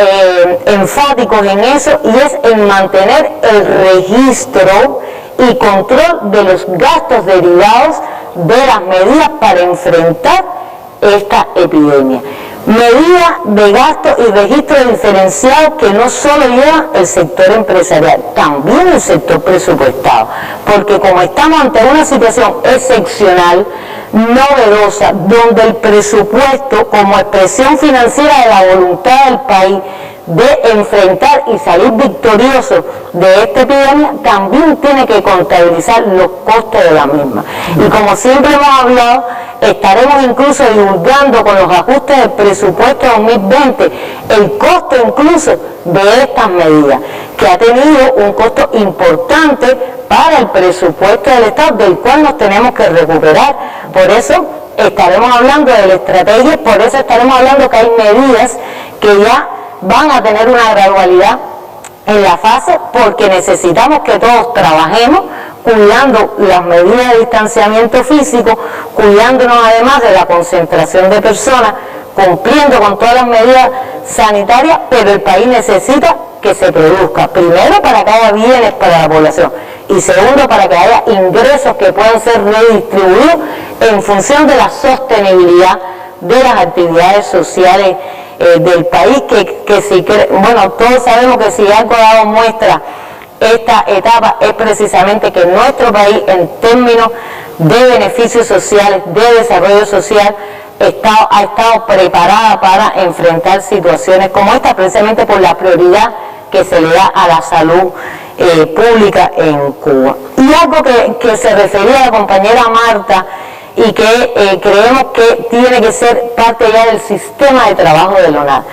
enfáticos en eso, y es en mantener el registro y control de los gastos derivados de las medidas para enfrentar esta epidemia. Medidas de gasto y registro diferenciado que no solo lleva el sector empresarial, también el sector presupuestado, porque como estamos ante una situación excepcional, novedosa, donde el presupuesto como expresión financiera de la voluntad del país de enfrentar y salir victorioso de esta epidemia, también tiene que contabilizar los costos de la misma. Y como siempre hemos hablado, estaremos incluso divulgando con los ajustes del presupuesto 2020 el costo incluso de estas medidas, que ha tenido un costo importante para el presupuesto del Estado, del cual nos tenemos que recuperar. Por eso estaremos hablando de la estrategia, por eso estaremos hablando que hay medidas que ya van a tener una gradualidad en la fase, porque necesitamos que todos trabajemos cuidando las medidas de distanciamiento físico, cuidándonos además de la concentración de personas, cumpliendo con todas las medidas sanitarias, pero el país necesita que se produzca, primero para que haya bienes para la población, y segundo para que haya ingresos que puedan ser redistribuidos en función de la sostenibilidad de las actividades sociales del país, bueno, todos sabemos que si algo ha dado muestra esta etapa es precisamente que nuestro país, en términos de beneficios sociales, de desarrollo social, ha estado preparada para enfrentar situaciones como esta, precisamente por la prioridad que se le da a la salud pública en Cuba. Y algo que se refería a la compañera Marta, y que creemos que tiene que ser parte ya del sistema de trabajo de la ONAD,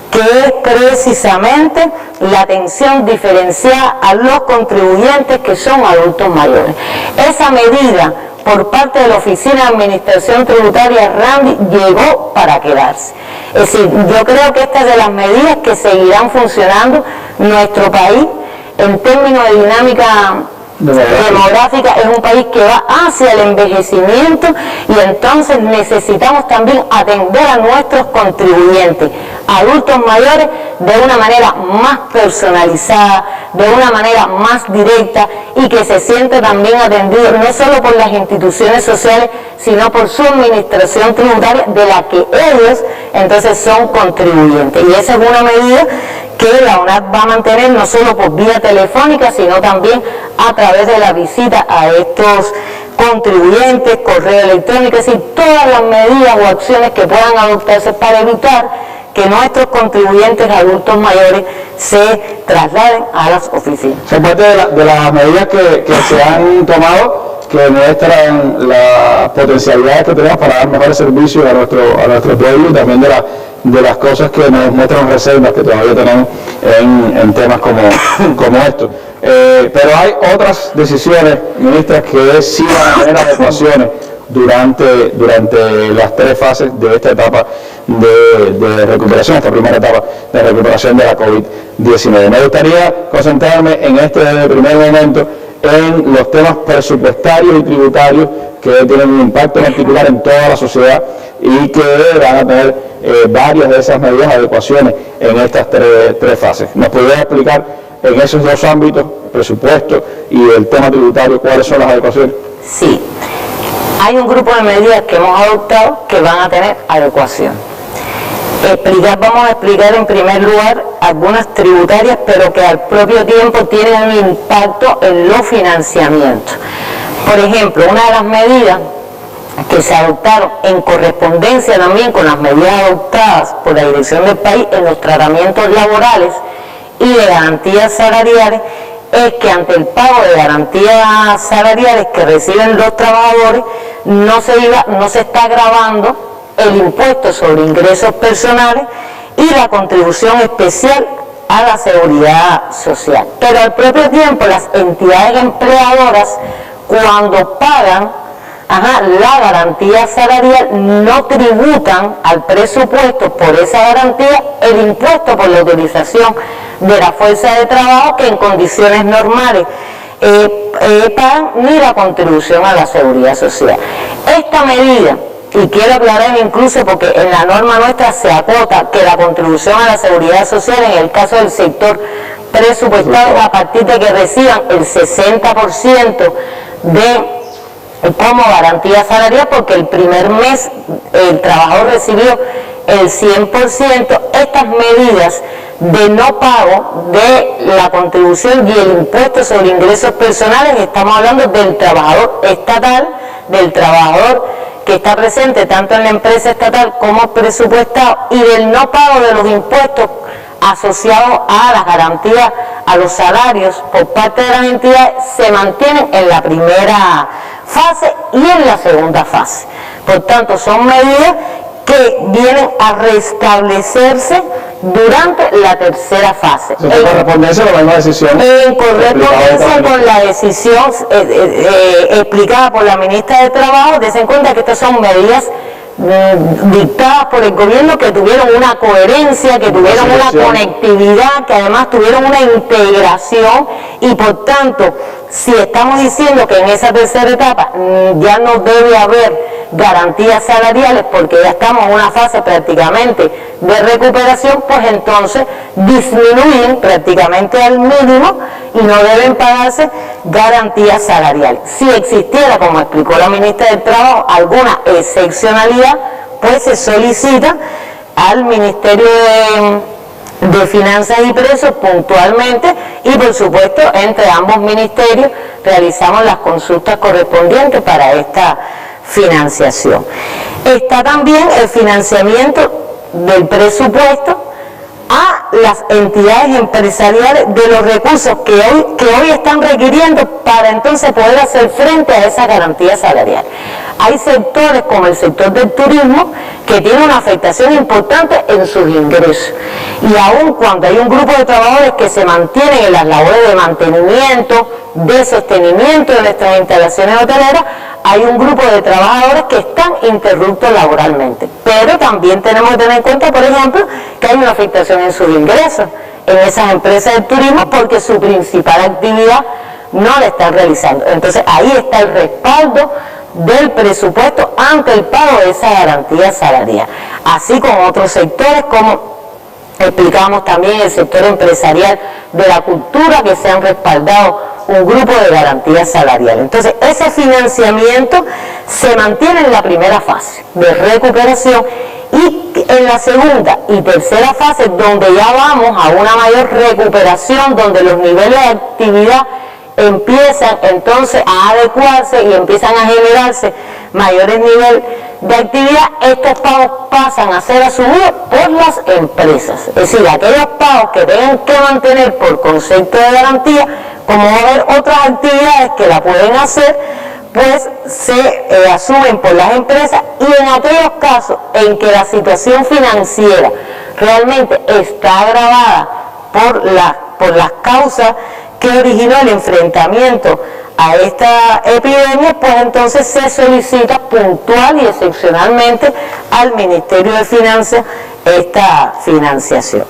que es precisamente la atención diferenciada a los contribuyentes que son adultos mayores. Esa medida por parte de la Oficina de Administración Tributaria RANDI llegó para quedarse. Es decir, yo creo que esta es de las medidas que seguirán funcionando. Nuestro país, en términos de dinámica demográfica, es un país que va hacia el envejecimiento, y entonces necesitamos también atender a nuestros contribuyentes adultos mayores de una manera más personalizada, de una manera más directa, y que se siente también atendido no solo por las instituciones sociales, sino por su administración tributaria, de la que ellos entonces son contribuyentes. Y esa es una medida que la ONAD va a mantener no solo por vía telefónica, sino también a través de la visita a estos contribuyentes, correo electrónico, es decir, todas las medidas o acciones que puedan adoptarse para evitar que nuestros contribuyentes adultos mayores se trasladen a las oficinas. Son parte de las medidas que se han tomado, que muestran las potencialidades que tenemos para dar mejores servicios a nuestro pueblo y también de las cosas que nos muestran reservas que todavía tenemos en temas como estos. Pero hay otras decisiones, ministras, que sí van a tener adecuaciones durante las 3 fases de esta etapa de recuperación, esta primera etapa de recuperación de la COVID-19. Me gustaría concentrarme en este primer momento en los temas presupuestarios y tributarios que tienen un impacto particular en toda la sociedad y que van a tener varias de esas medidas de adecuaciones en estas tres fases. ¿Nos podría explicar en esos 2 ámbitos, presupuesto y el tema tributario, cuáles son las adecuaciones? Sí, hay un grupo de medidas que hemos adoptado que van a tener adecuación. Vamos a explicar en primer lugar algunas tributarias, pero que al propio tiempo tienen un impacto en los financiamientos. Por ejemplo, una de las medidas que se adoptaron en correspondencia también con las medidas adoptadas por la Dirección del País en los tratamientos laborales y de garantías salariales es que ante el pago de garantías salariales que reciben los trabajadores no se está gravando el impuesto sobre ingresos personales y la contribución especial a la seguridad social. Pero al propio tiempo las entidades empleadoras, cuando pagan la garantía salarial, no tributan al presupuesto por esa garantía el impuesto por la utilización de la fuerza de trabajo que en condiciones normales pagan, ni la contribución a la seguridad social. Esta medida, y quiero aclarar incluso porque en la norma nuestra se acota que la contribución a la seguridad social en el caso del sector presupuestado a partir de que reciban el 60% como garantía salarial, porque el primer mes el trabajador recibió el 100%, estas medidas de no pago de la contribución y el impuesto sobre ingresos personales, estamos hablando del trabajador estatal, del trabajador que está presente tanto en la empresa estatal como presupuestado, y del no pago de los impuestos asociados a las garantías, a los salarios por parte de las entidades, se mantienen en la primera fase y en la segunda fase. Por tanto, son medidas que vienen a restablecerse durante la tercera fase. ¿En correspondencia con la misma decisión? En correspondencia con la decisión explicada por la ministra de Trabajo. Des en cuenta que estas son medidas dictadas por el gobierno que tuvieron una coherencia, que tuvieron una conectividad, que además tuvieron una integración, y por tanto, si estamos diciendo que en esa tercera etapa ya no debe haber garantías salariales porque ya estamos en una fase prácticamente de recuperación, pues entonces disminuyen prácticamente al mínimo y no deben pagarse garantías salariales. Si existiera, como explicó la ministra del Trabajo, alguna excepcionalidad, pues se solicita al Ministerio de Finanzas y Precios puntualmente, y por supuesto entre ambos ministerios realizamos las consultas correspondientes para esta financiación. Está también el financiamiento del presupuesto a las entidades empresariales de los recursos que hoy están requiriendo para entonces poder hacer frente a esa garantía salarial. Hay sectores como el sector del turismo que tiene una afectación importante en sus ingresos, y aun cuando hay un grupo de trabajadores que se mantienen en las labores de mantenimiento, de sostenimiento de nuestras instalaciones hoteleras, hay un grupo de trabajadores que están interruptos laboralmente. Pero también tenemos que tener en cuenta, por ejemplo, que hay una afectación en sus ingresos en esas empresas de turismo porque su principal actividad no la están realizando. Entonces ahí está el respaldo del presupuesto ante el pago de esa garantía salarial, así como otros sectores como explicamos también el sector empresarial de la cultura, que se han respaldado un grupo de garantías salariales. Entonces ese financiamiento se mantiene en la primera fase de recuperación, y en la segunda y tercera fase, donde ya vamos a una mayor recuperación, donde los niveles de actividad empiezan entonces a adecuarse y empiezan a generarse mayores niveles de actividad, estos pagos pasan a ser asumidos por las empresas. Es decir, aquellos pagos que tengan que mantener por concepto de garantía, como va a haber otras actividades que la pueden hacer, pues se asumen por las empresas, y en aquellos casos en que la situación financiera realmente está agravada por las causas que originó el enfrentamiento a esta epidemia, pues entonces se solicita puntual y excepcionalmente al Ministerio de Finanzas esta financiación.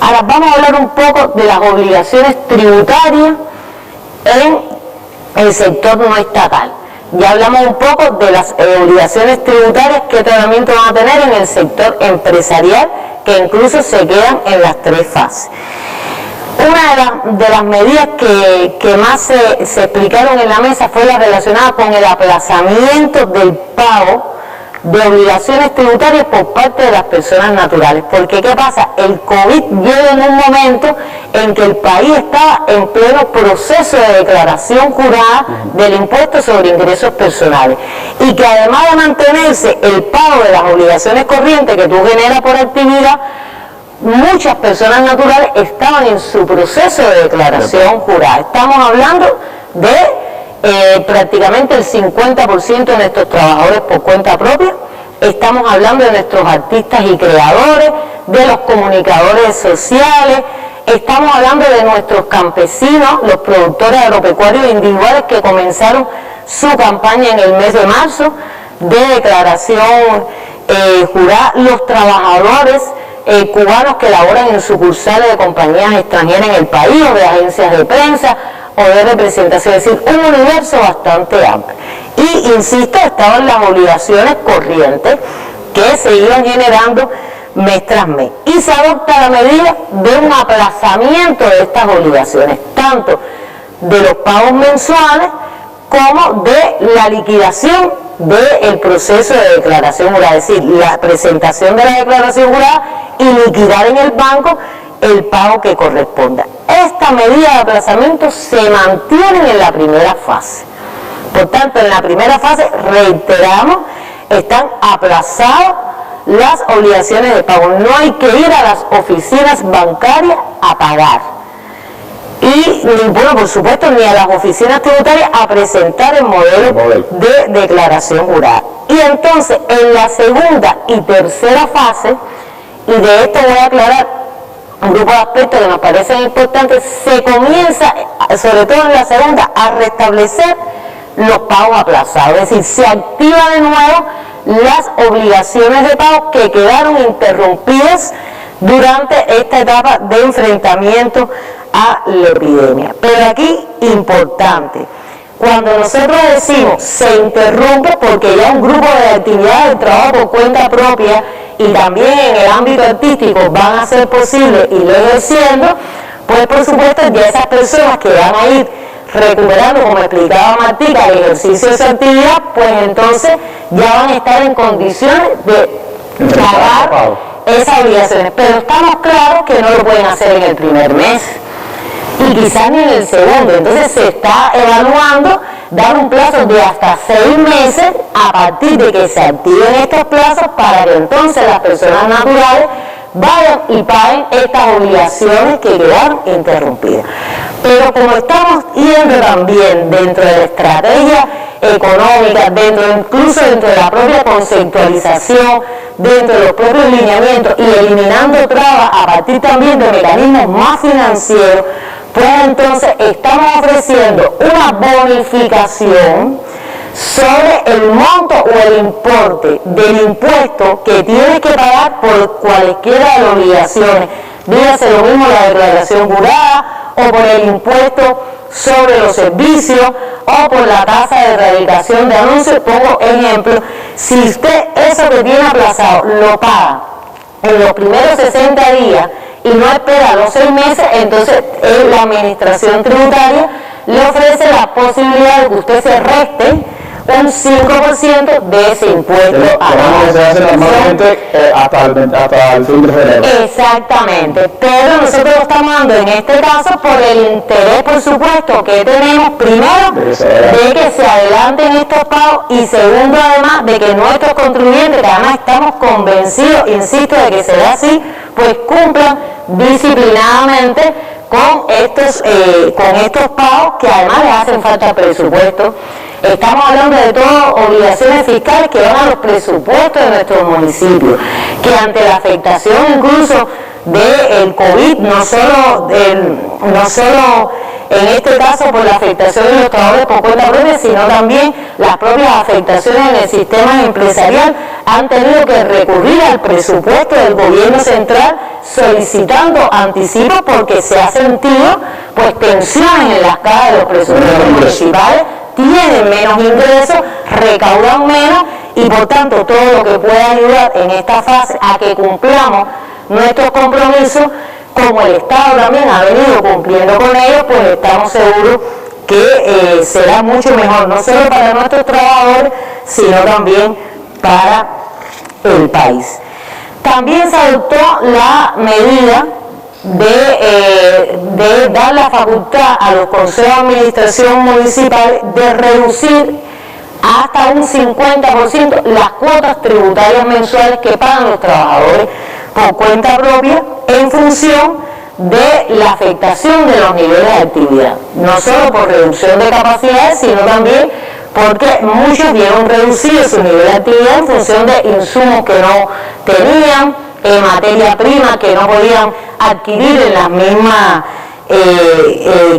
Ahora vamos a hablar un poco de las obligaciones tributarias en el sector no estatal. Ya hablamos un poco de las obligaciones tributarias, qué tratamiento van a tener en el sector empresarial, que incluso se quedan en las 3 fases. Una de las medidas que más se explicaron en la mesa fue la relacionada con el aplazamiento del pago de obligaciones tributarias por parte de las personas naturales. Porque ¿qué pasa? El COVID llega en un momento en que el país está en pleno proceso de declaración jurada del impuesto sobre ingresos personales, y que además de mantenerse el pago de las obligaciones corrientes que tú generas por actividad, muchas personas naturales estaban en su proceso de declaración jurada. Estamos hablando de prácticamente el 50% de nuestros trabajadores por cuenta propia. Estamos hablando de nuestros artistas y creadores, de los comunicadores sociales. Estamos hablando de nuestros campesinos, los productores agropecuarios individuales que comenzaron su campaña en el mes de marzo de declaración jurada, los trabajadores cubanos que laboran en sucursales de compañías extranjeras en el país, o de agencias de prensa, o de representación, es decir, un universo bastante amplio. Y, insisto, estaban las obligaciones corrientes que se iban generando mes tras mes. Y se adopta la medida de un aplazamiento de estas obligaciones, tanto de los pagos mensuales como de la liquidación del proceso de declaración jurada, es decir, la presentación de la declaración jurada y liquidar en el banco el pago que corresponda. Esta medida de aplazamiento se mantiene en la primera fase. Por tanto, en la primera fase, reiteramos, están aplazadas las obligaciones de pago. No hay que ir a las oficinas bancarias a pagar. Y, bueno, por supuesto, ni a las oficinas tributarias a presentar el modelo de declaración jurada. Y entonces, en la segunda y tercera fase, y de esto voy a aclarar un grupo de aspectos que nos parecen importantes, se comienza, sobre todo en la segunda, a restablecer los pagos aplazados, es decir, se activa de nuevo las obligaciones de pago que quedaron interrumpidas durante esta etapa de enfrentamiento a la epidemia. Pero aquí, importante, cuando nosotros decimos se interrumpe porque ya un grupo de actividades de trabajo por cuenta propia y también en el ámbito artístico van a ser posibles y lo ejerciendo, pues por supuesto ya esas personas que van a ir recuperando, como explicaba Martica, el ejercicio de esa actividad, pues entonces ya van a estar en condiciones de pagar esas obligaciones. Pero estamos claros que no lo pueden hacer en el primer mes y quizás ni en el segundo. Entonces se está evaluando dar un plazo de hasta 6 meses a partir de que se activen estos plazos, para que entonces las personas naturales vayan y paguen estas obligaciones que quedaron interrumpidas. Pero como estamos yendo también dentro de la estrategia económica, incluso dentro de la propia conceptualización, dentro de los propios lineamientos y eliminando trabas a partir también de mecanismos más financieros, pues entonces estamos ofreciendo una bonificación sobre el monto o el importe del impuesto que tienes que pagar por cualquiera de las obligaciones. Dígase lo mismo la declaración jurada, o por el impuesto sobre los servicios, o por la tasa de erradicación de anuncios. Pongo ejemplo, si usted eso que tiene aplazado lo paga en los primeros 60 días y no espera los 6 meses, entonces la administración tributaria le ofrece la posibilidad de que usted se reste un 5% de ese impuesto anual. Se hace normalmente hasta el fin de febrero. Exactamente, pero nosotros lo estamos dando en este caso por el interés, por supuesto, que tenemos, primero, de que se adelanten estos pagos, y segundo, además, de que nuestros contribuyentes, que además estamos convencidos, insisto, de que será así, pues cumplan disciplinadamente con estos pagos que además les hacen falta presupuesto. Estamos hablando de todas obligaciones fiscales que van a los presupuestos de nuestros municipios, que ante la afectación incluso del COVID, no solo en este caso por la afectación de los trabajadores por cuenta propia, sino también las propias afectaciones en el sistema empresarial, han tenido que recurrir al presupuesto del gobierno central solicitando anticipos porque se ha sentido pues tensiones en las cajas de los presupuestos municipales, tienen menos ingresos, recaudan menos y por tanto todo lo que pueda ayudar en esta fase a que cumplamos nuestros compromisos, como el Estado también ha venido cumpliendo con ellos, pues estamos seguros que será mucho mejor, no solo para nuestros trabajadores, sino también para el país. También se adoptó la medida de dar la facultad a los consejos de administración municipal de reducir hasta un 50% las cuotas tributarias mensuales que pagan los trabajadores por cuenta propia en función de la afectación de los niveles de actividad, no solo por reducción de capacidades, sino también porque muchos vieron reducido su nivel de actividad en función de insumos que no tenían, materia prima que no podían adquirir en las mismas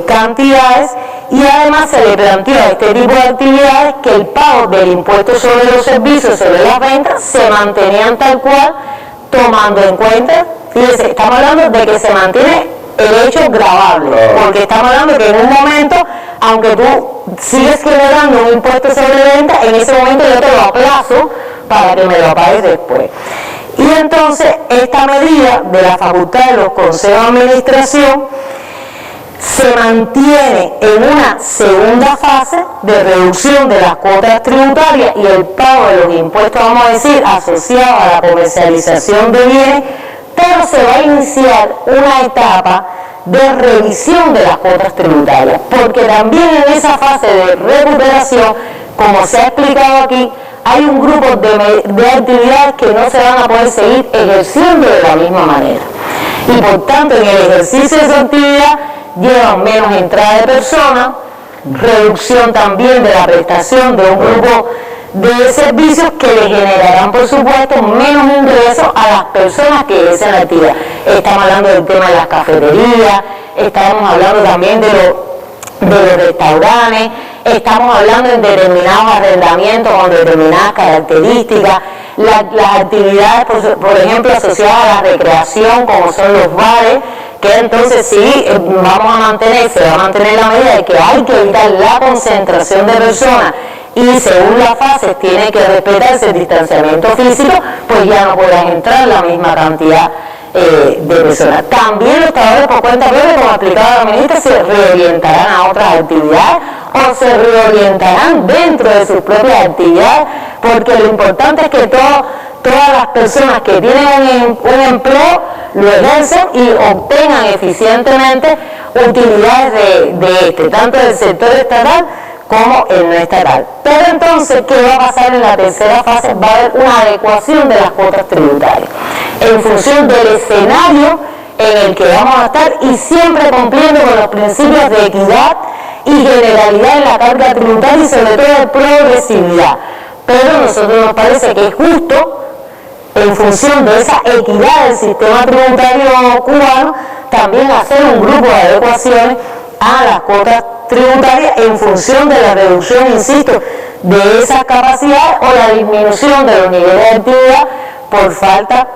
cantidades, y además se le planteó a este tipo de actividades que el pago del impuesto sobre los servicios, sobre las ventas, se mantenían tal cual, tomando en cuenta, fíjense, estamos hablando de que se mantiene el hecho gravable, porque estamos hablando que en un momento, aunque tú sigues generando un impuesto sobre venta, en ese momento yo te lo aplazo para que me lo pagues después. Y entonces esta medida de la facultad de los consejos de administración se mantiene en una segunda fase de reducción de las cuotas tributarias y el pago de los impuestos, vamos a decir, asociados a la comercialización de bienes, pero se va a iniciar una etapa de revisión de las cuotas tributarias, porque también en esa fase de recuperación, como se ha explicado aquí, hay un grupo de actividades que no se van a poder seguir ejerciendo de la misma manera. Y por tanto, en el ejercicio de esa actividad, llevan menos entrada de personas, reducción también de la prestación de un grupo de servicios que le generarán, por supuesto, menos ingresos a las personas que ejercen la actividad. Estamos hablando del tema de las cafeterías, estamos hablando también de los restaurantes, estamos hablando en determinados arrendamientos con determinadas características, las actividades, por ejemplo, asociadas a la recreación, como son los bares, que entonces sí vamos a mantener, se va a mantener la medida de que hay que evitar la concentración de personas y según las fases tiene que respetarse el distanciamiento físico, pues ya no podrán entrar la misma cantidad de personas. También los trabajadores por cuenta propia, como explicaba la ministra, se reorientarán a otras actividades o se reorientarán dentro de sus propias actividades, porque lo importante es que todas las personas que tienen un empleo lo ejercen y obtengan eficientemente utilidades de este, tanto del sector estatal como el no estatal. Pero entonces, ¿qué va a pasar en la tercera fase? Va a haber una adecuación de las cuotas tributarias en función del escenario en el que vamos a estar y siempre cumpliendo con los principios de equidad y generalidad en la carga tributaria y sobre todo de progresividad. Pero a nosotros nos parece que es justo, en función de esa equidad del sistema tributario cubano, también hacer un grupo de adecuaciones a las cuotas tributarias en función de la reducción, insisto, de esas capacidades o la disminución de los niveles de actividad por falta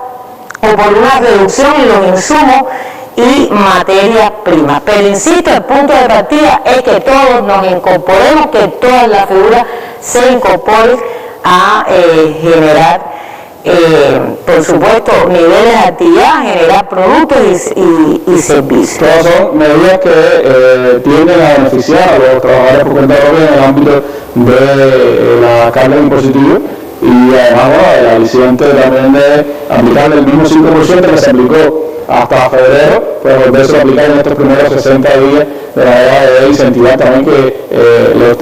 o por una reducción en los insumos y materias primas. Pero insisto, el punto de partida es que todos nos incorporemos, que todas las figuras se incorporen a generar por supuesto, niveles de actividad, generar productos y servicios. Todas son medidas que tienden a beneficiar a los trabajadores por cuenta propia en el ámbito de la carga impositiva y además el aliciente también de aplicarle el mismo 5% que se aplicó hasta febrero, pues volverse a aplicar en estos primeros 60 días de la edad de incentivar también que los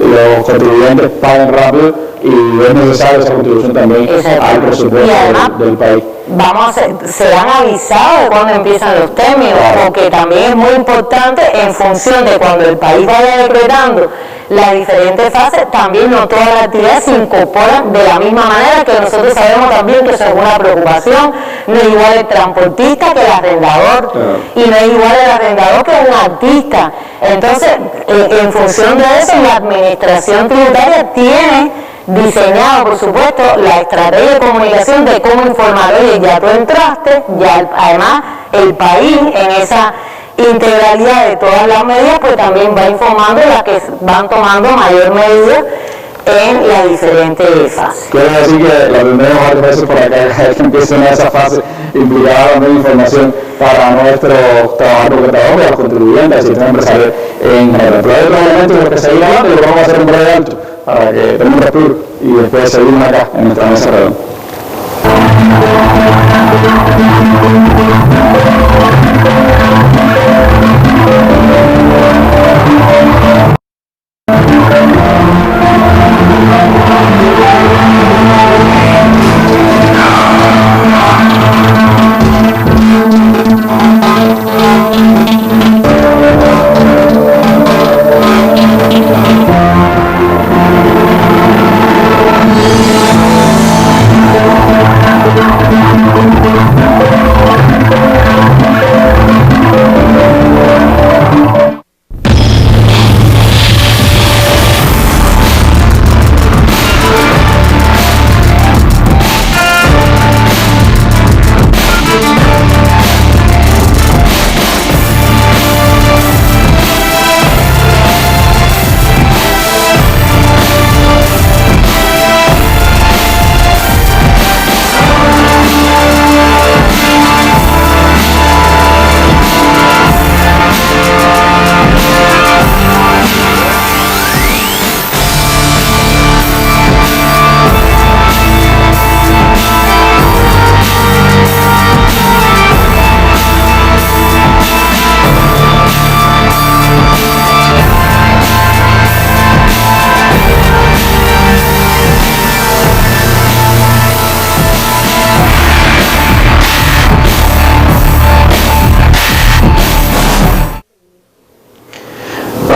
contribuyentes paguen rápido y es necesaria esa contribución también al presupuesto del país. Serán avisados de cuándo empiezan los términos, porque también es muy importante en función de cuando el país vaya decretando las diferentes fases, también no todas las actividades se incorporan de la misma manera, que nosotros sabemos también que eso es una preocupación. No es igual el transportista que el arrendador, y no es igual el arrendador que un artista. Entonces, en función de eso, la administración tributaria tiene diseñado, por supuesto, la estrategia de comunicación de cómo informar. Oye, ya tú entraste, ya además el país en esa integralidad de todas las medidas, pues también va informando las que van tomando mayor medida en las diferentes fases. Quiero decir que la primera varias veces por acá es que empiecen esa fase implicará también información para nuestros trabajadores, los contribuyentes, el sistema empresarial en general. Pero hay otros elementos de los que seguir hablando y lo vamos a hacer un breve alto para que tengamos un respiro y después seguimos acá en nuestra mesa redonda.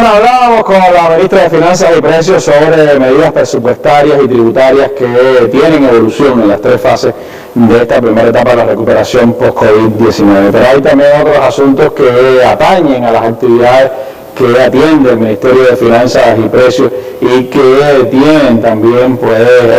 Hablábamos con la ministra de Finanzas y Precios sobre medidas presupuestarias y tributarias que tienen evolución en las tres fases de esta primera etapa de la recuperación post-COVID-19. Pero hay también otros asuntos que atañen a las actividades que atiende el Ministerio de Finanzas y Precios y que tienen también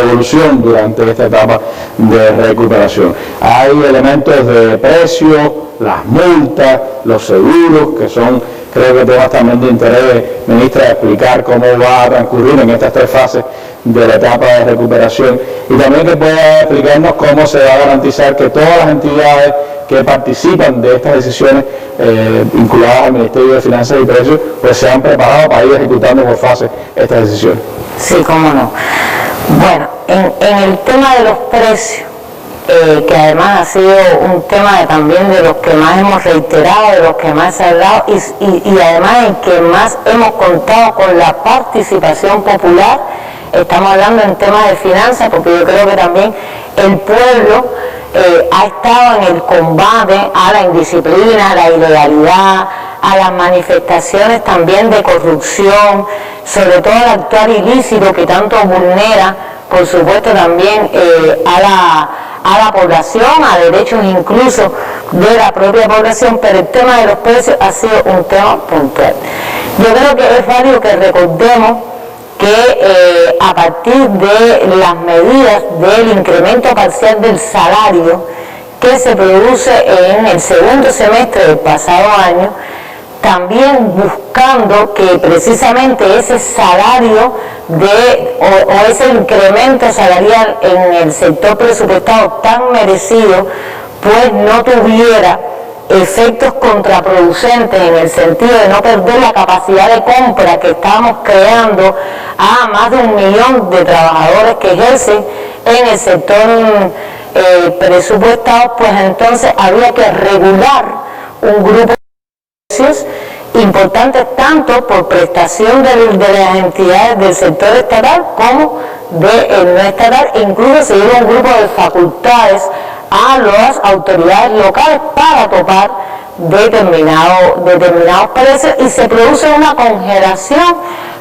evolución durante esta etapa de recuperación. Hay elementos de precio, las multas, los seguros, que son, creo que temas también de interés, ministra, explicar cómo va a transcurrir en estas tres fases de la etapa de recuperación, y también que pueda explicarnos cómo se va a garantizar que todas las entidades que participan de estas decisiones vinculadas al Ministerio de Finanzas y Precios pues se han preparado para ir ejecutando por fase estas decisiones. Sí, cómo no. Bueno, en el tema de los precios, que además ha sido un tema también de los que más hemos reiterado, de los que más se ha hablado y además en que más hemos contado con la participación popular. Estamos hablando en temas de finanzas, porque yo creo que también el pueblo ha estado en el combate a la indisciplina, a la ilegalidad, a las manifestaciones también de corrupción, sobre todo al actuar ilícito que tanto vulnera, por supuesto, también a la población, a derechos incluso de la propia población, pero el tema de los precios ha sido un tema puntual. Yo creo que es válido que recordemos que a partir de las medidas del incremento parcial del salario que se produce en el segundo semestre del pasado año, también buscando que precisamente ese salario o ese incremento salarial en el sector presupuestado tan merecido, pues no tuviera efectos contraproducentes en el sentido de no perder la capacidad de compra que estamos creando a más de 1 millón de trabajadores que ejercen en el sector presupuestado. Pues entonces había que regular un grupo de precios importantes tanto por prestación de las entidades del sector estatal como de no estatal, incluso se lleva un grupo de facultades a las autoridades locales para topar determinados precios, y se produce una congelación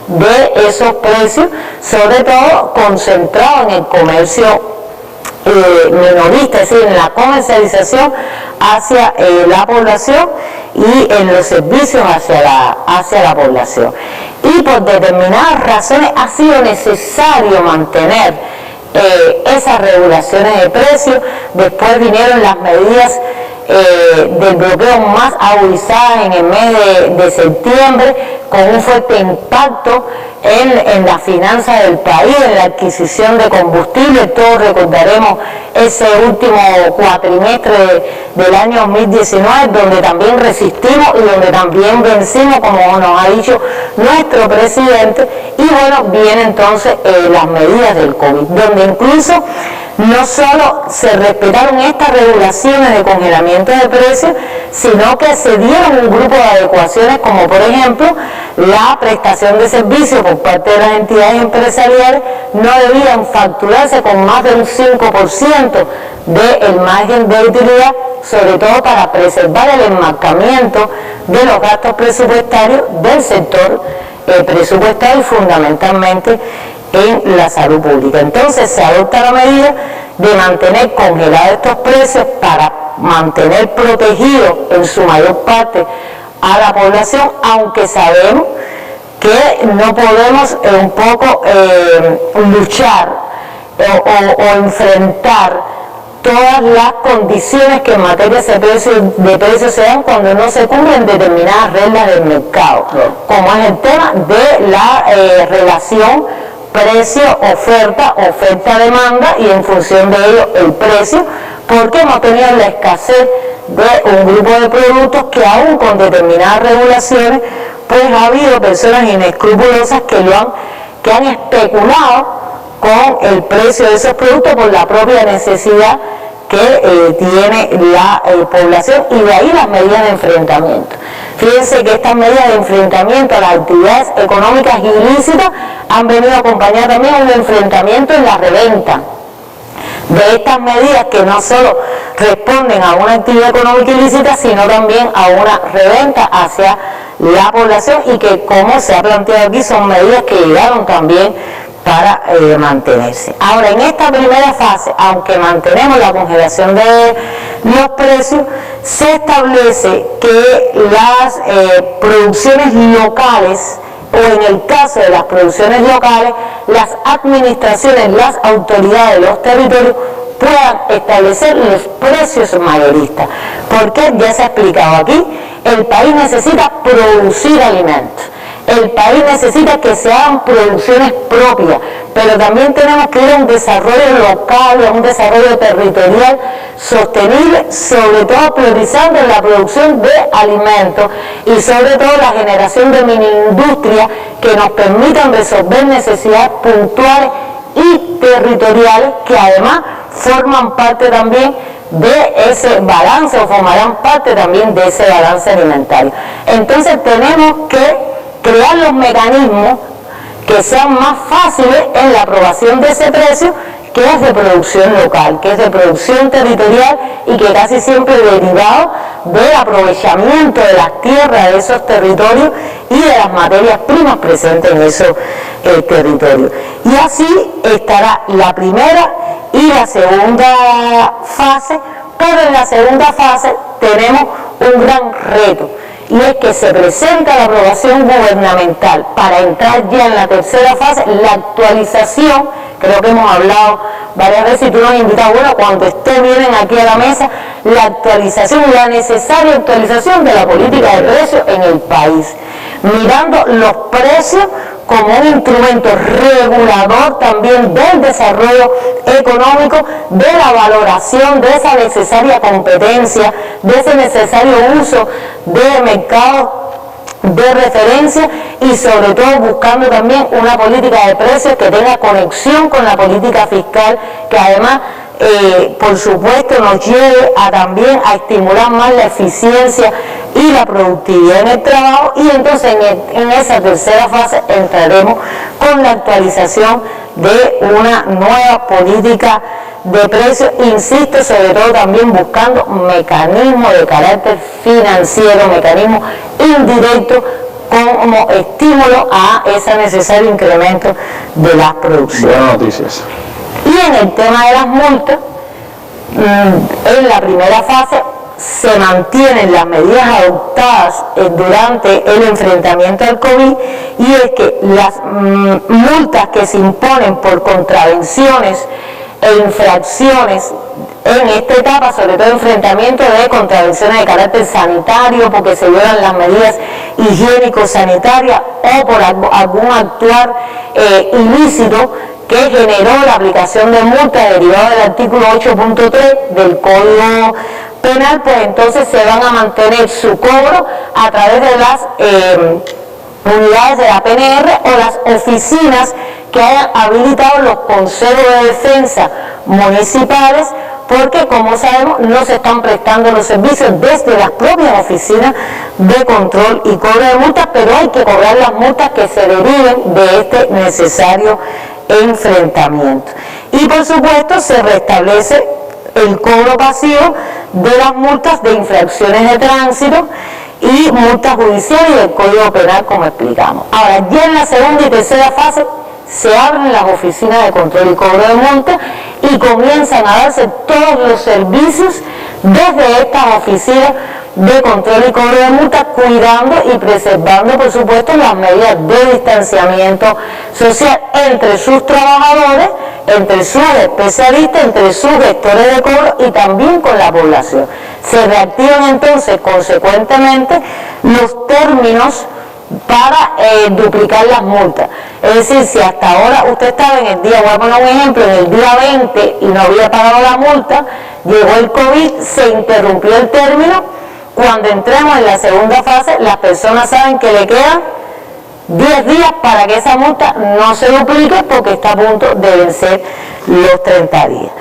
de esos precios, sobre todo concentrado en el comercio minorista, es decir, en la comercialización hacia la población y en los servicios hacia la población. Y por determinadas razones ha sido necesario mantener esas regulaciones de precios. Después vinieron las medidas del bloqueo más agudizadas en el mes de septiembre, con un fuerte impacto en la finanza del país, en la adquisición de combustible. Todos recordaremos ese último cuatrimestre del año 2019, donde también resistimos y donde también vencimos, como nos ha dicho nuestro presidente. Y bueno, vienen entonces las medidas del COVID, donde incluso no solo se respetaron estas regulaciones de congelamiento de precios, sino que se dieron un grupo de adecuaciones, como por ejemplo la prestación de servicios por parte de las entidades empresariales no debían facturarse con más de un 5% del margen de utilidad, sobre todo para preservar el enmarcamiento de los gastos presupuestarios del sector presupuestario y fundamentalmente en la salud pública. Entonces se adopta la medida de mantener congelados estos precios para mantener protegido en su mayor parte a la población, aunque sabemos que no podemos luchar o enfrentar todas las condiciones que en materia de precios se dan cuando no se cumplen determinadas reglas del mercado, como es el tema de la relación precio-oferta, oferta-demanda, y en función de ello el precio, porque hemos tenido la escasez de un grupo de productos que aún con determinadas regulaciones, pues ha habido personas inescrupulosas que han especulado con el precio de esos productos por la propia necesidad que tiene la población, y de ahí las medidas de enfrentamiento. Fíjense que estas medidas de enfrentamiento a las actividades económicas ilícitas han venido acompañadas también de un enfrentamiento en la reventa de estas medidas, que no solo responden a una actividad económica ilícita, sino también a una reventa hacia la población, y que, como se ha planteado aquí, son medidas que llegaron también para mantenerse. Ahora, en esta primera fase, aunque mantenemos la congelación de los precios, se establece que las producciones locales, o en el caso de las producciones locales, las administraciones, las autoridades de los territorios puedan establecer los precios mayoristas. Porque ya se ha explicado aquí, el país necesita producir alimentos. El país necesita que se hagan producciones propias, pero también tenemos que ir a un desarrollo local, a un desarrollo territorial sostenible, sobre todo priorizando la producción de alimentos y sobre todo la generación de mini industrias que nos permitan resolver necesidades puntuales y territoriales, que además forman parte también de ese balance, o formarán parte también de ese balance alimentario. Entonces tenemos que crear los mecanismos que sean más fáciles en la aprobación de ese precio, que es de producción local, que es de producción territorial, y que casi siempre es derivado del aprovechamiento de las tierras de esos territorios y de las materias primas presentes en esos territorios. Y así estará la primera y la segunda fase, pero en la segunda fase tenemos un gran reto, y es que se presenta la aprobación gubernamental para entrar ya en la tercera fase, la actualización. Creo que hemos hablado varias veces y tú nos has invitado, bueno, cuando vienen aquí a la mesa, la actualización, la necesaria actualización de la política de precios en el país, mirando los precios como un instrumento regulador también del desarrollo económico, de la valoración de esa necesaria competencia, de ese necesario uso de mercados de referencia, y sobre todo buscando también una política de precios que tenga conexión con la política fiscal, que además por supuesto nos lleve también a estimular más la eficiencia y la productividad en el trabajo. Y entonces en esa tercera fase entraremos con la actualización de una nueva política de precios, insisto, sobre todo también buscando mecanismos de carácter financiero, mecanismos indirectos como estímulo a ese necesario incremento de las producciones. Buenas noticias. Y en el tema de las multas, en la primera fase se mantienen las medidas adoptadas durante el enfrentamiento al COVID, y es que las multas que se imponen por contravenciones e infracciones en esta etapa, sobre todo enfrentamiento de contravenciones de carácter sanitario, porque se violan las medidas higiénico-sanitarias o por algún actuar ilícito que generó la aplicación de multas derivada del artículo 8.3 del Código Penal, pues entonces se van a mantener su cobro a través de las unidades de la PNR o las oficinas que hayan habilitado los consejos de defensa municipales, porque como sabemos no se están prestando los servicios desde las propias oficinas de control y cobro de multas, pero hay que cobrar las multas que se deriven de este necesario enfrentamiento. Y por supuesto se restablece el cobro pasivo de las multas de infracciones de tránsito y multas judiciales y del Código Penal, como explicamos. Ahora, ya en la segunda y tercera fase se abren las oficinas de control y cobro de multas y comienzan a darse todos los servicios desde estas oficinas de control y cobro de multas, cuidando y preservando, por supuesto, las medidas de distanciamiento social entre sus trabajadores, entre sus especialistas, entre sus gestores de cobro y también con la población. Se reactivan entonces consecuentemente los términos para duplicar las multas. Es decir, si hasta ahora usted estaba en el día, voy a poner un ejemplo, en el día 20 y no había pagado la multa, llegó el COVID, se interrumpió el término. Cuando entremos en la segunda fase, las personas saben que le quedan 10 días para que esa multa no se duplique, porque está a punto de vencer los 30 días.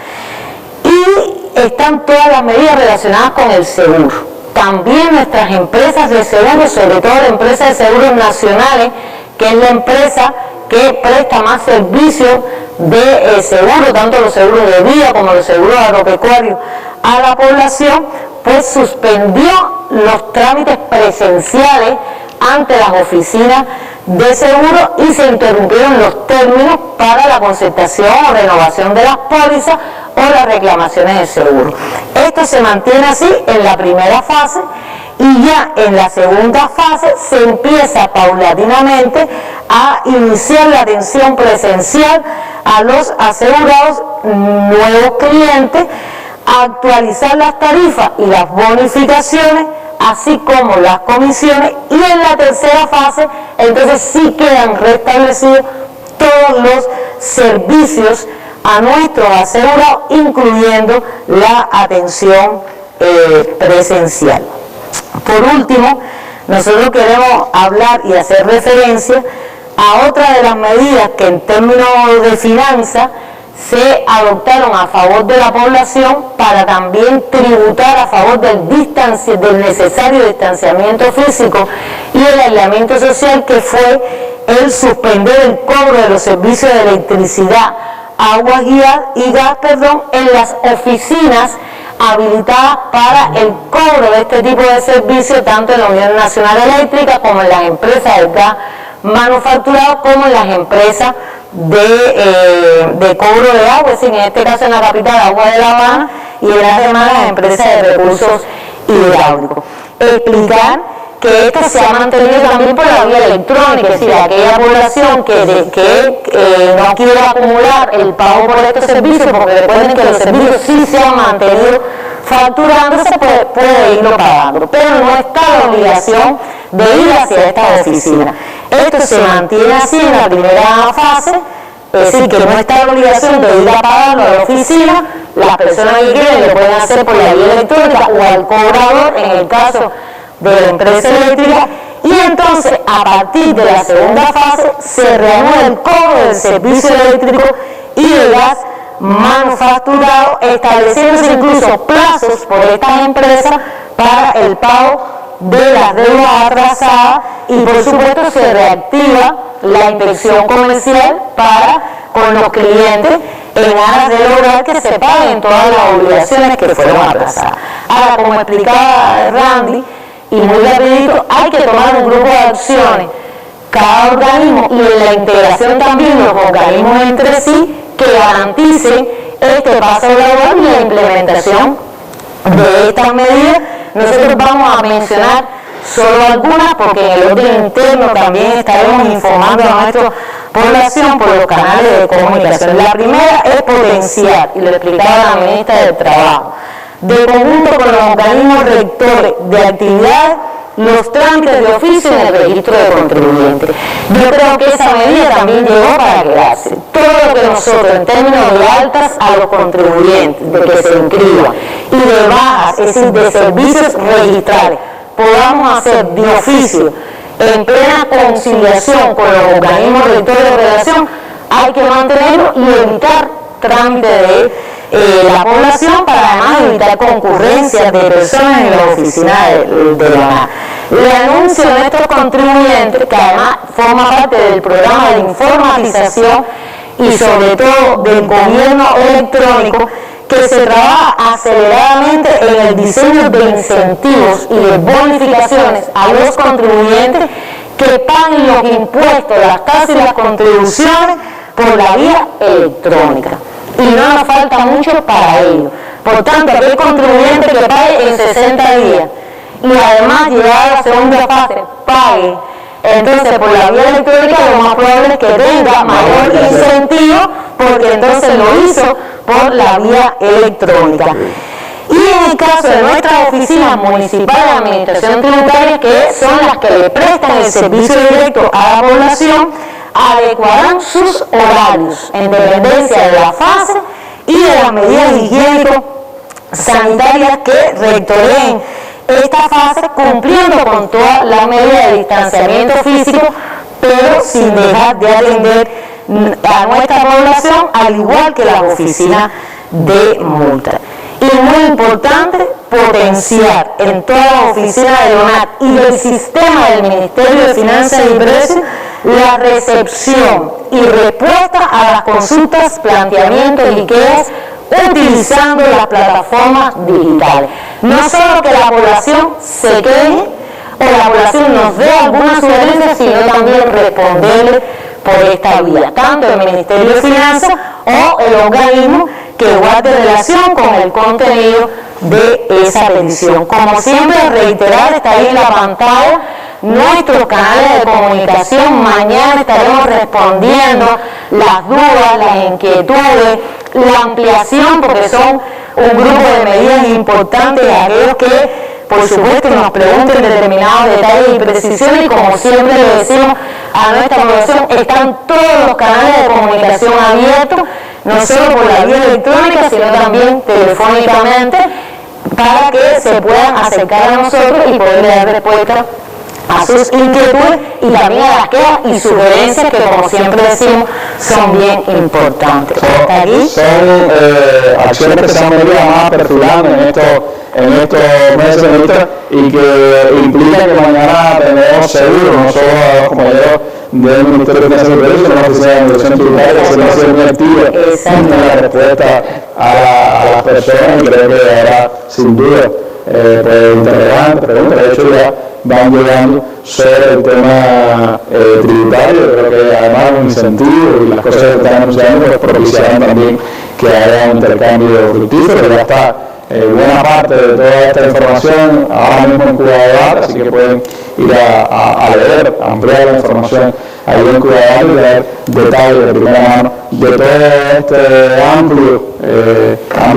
Y están todas las medidas relacionadas con el seguro. También nuestras empresas de seguro, sobre todo la empresa de seguros nacionales, que es la empresa que presta más servicios de seguro, tanto los seguros de vida como los seguros agropecuarios a la población, pues suspendió los trámites presenciales ante las oficinas de seguro y se interrumpieron los términos para la concertación o renovación de las pólizas o las reclamaciones de seguro. Esto se mantiene así en la primera fase, y ya en la segunda fase se empieza paulatinamente a iniciar la atención presencial a los asegurados nuevos clientes, a actualizar las tarifas y las bonificaciones, así como las comisiones, y en la tercera fase entonces sí quedan restablecidos todos los servicios a nuestros asegurados, incluyendo la atención presencial. Por último, nosotros queremos hablar y hacer referencia a otra de las medidas que en términos de finanzas se adoptaron a favor de la población para también tributar a favor del necesario distanciamiento físico y el aislamiento social, que fue el suspender el cobro de los servicios de electricidad, agua y gas, en las oficinas habilitadas para el cobro de este tipo de servicios, tanto en la Unión Nacional Eléctrica como en las empresas de gas manufacturado, como en las empresas de cobro de agua, es decir, en este caso en la capital, Agua de La Habana, y en las demás las empresas de recursos hidráulicos. Explicar que esto se ha mantenido también por la vía electrónica, es decir, aquella población que no quiere acumular el pago por estos servicios, porque recuerden que los servicios sí se han mantenido facturándose, puede irlo pagando, pero no está la obligación de ir hacia esta oficina. Esto se mantiene así en la primera fase, es decir, que no está la obligación de ir a pagarlo a la oficina. Las personas que quieren lo pueden hacer por la vía electrónica o al cobrador, en el caso de la empresa eléctrica, y entonces a partir de la segunda fase se reanuda el cobro del servicio eléctrico y de gas manufacturado, estableciéndose incluso plazos por estas empresas para el pago de las deudas atrasadas, y por supuesto se reactiva la inspección comercial para con los clientes en aras de lograr que se paguen todas las obligaciones que fueron atrasadas. Ahora, como explicaba Randy, y muy rapidito, hay que tomar un grupo de acciones, cada organismo, y en la integración también los organismos entre sí, que garanticen este paso gradual y la implementación de estas medidas. Nosotros vamos a mencionar solo algunas, porque en el orden interno también estaremos informando a nuestra población por los canales de comunicación. La primera es potenciar, y lo explicaba la ministra del Trabajo, de conjunto con los organismos rectores de actividades, los trámites de oficio en el registro de contribuyentes. Yo creo que esa medida también llegó para quedarse. Todo lo que nosotros, en términos de altas a los contribuyentes, de que se inscriban, y de bajas, es decir, de servicios registrales, podamos hacer de oficio, en plena conciliación con los organismos rectores de relación, hay que mantenerlo y evitar trámite de la población, para además evitar concurrencias de personas en la oficina de la ANAC. Le anuncio a nuestros contribuyentes, que además forma parte del programa de informatización y sobre todo del gobierno electrónico, que se trabaja aceleradamente en el diseño de incentivos y de bonificaciones a los contribuyentes que paguen los impuestos, las tasas y las contribuciones por la vía electrónica. Y no nos falta mucho para ello. Por tanto, aquel contribuyente que pague en 60 días y además llegada a la segunda fase pague entonces por la vía electrónica, lo más probable es que tenga mayor incentivo, porque entonces lo hizo por la vía electrónica. Y en el caso de nuestras oficinas municipales de administración tributaria, que son las que le prestan el servicio directo a la población, adecuarán sus horarios en dependencia de la fase y de las medidas higiénico-sanitarias que rectoreen esta fase, cumpliendo con todas las medidas de distanciamiento físico, pero sin dejar de atender a nuestra población, al igual que las oficinas de multa. Y muy importante, potenciar en todas las oficinas de ONAC y del sistema del Ministerio de Finanzas y Precios la recepción y respuesta a las consultas, planteamientos y quejas utilizando las plataformas digitales. No solo que la población se queje o la población nos dé alguna sugerencia, sino también responderle por esta vía, tanto el Ministerio de Finanzas o el organismo que guarde relación con el contenido de esa petición. Como siempre, reiterar, está ahí en la pantalla nuestros canales de comunicación. Mañana estaremos respondiendo las dudas, las inquietudes, la ampliación, porque son un grupo de medidas importantes, aquellos que por supuesto nos pregunten determinados detalles y precisiones, y como siempre le decimos a nuestra población, están todos los canales de comunicación abiertos, no solo por la vía electrónica, sino también telefónicamente, para que se puedan acercar a nosotros y poderle dar respuesta a sus inquietudes y también a las quejas y sugerencias, que como siempre decimos son bien importantes. Hasta aquí. Son acciones que se han venido más aperturando en estos meses, y que implica que mañana tenemos seguro, no solo a los compañeros del Ministerio de Finanzas y Precios, sino a la Oficina de Administración Tributaria, que se va a hacer muy activa en la respuesta a las personas, y creo que ahora sin duda interrogantes, preguntas, de hecho ya van llegando sobre el tema tributario. Creo que además los incentivos y las cosas que están anunciando pues propiciarán también que haya un intercambio fructífero. Ya está buena parte de toda esta información ahora mismo en Cuba Debate, así que pueden ir a leer, a ampliar la información ahí en Cuba Debate y leer detalles de primera mano de todo este amplia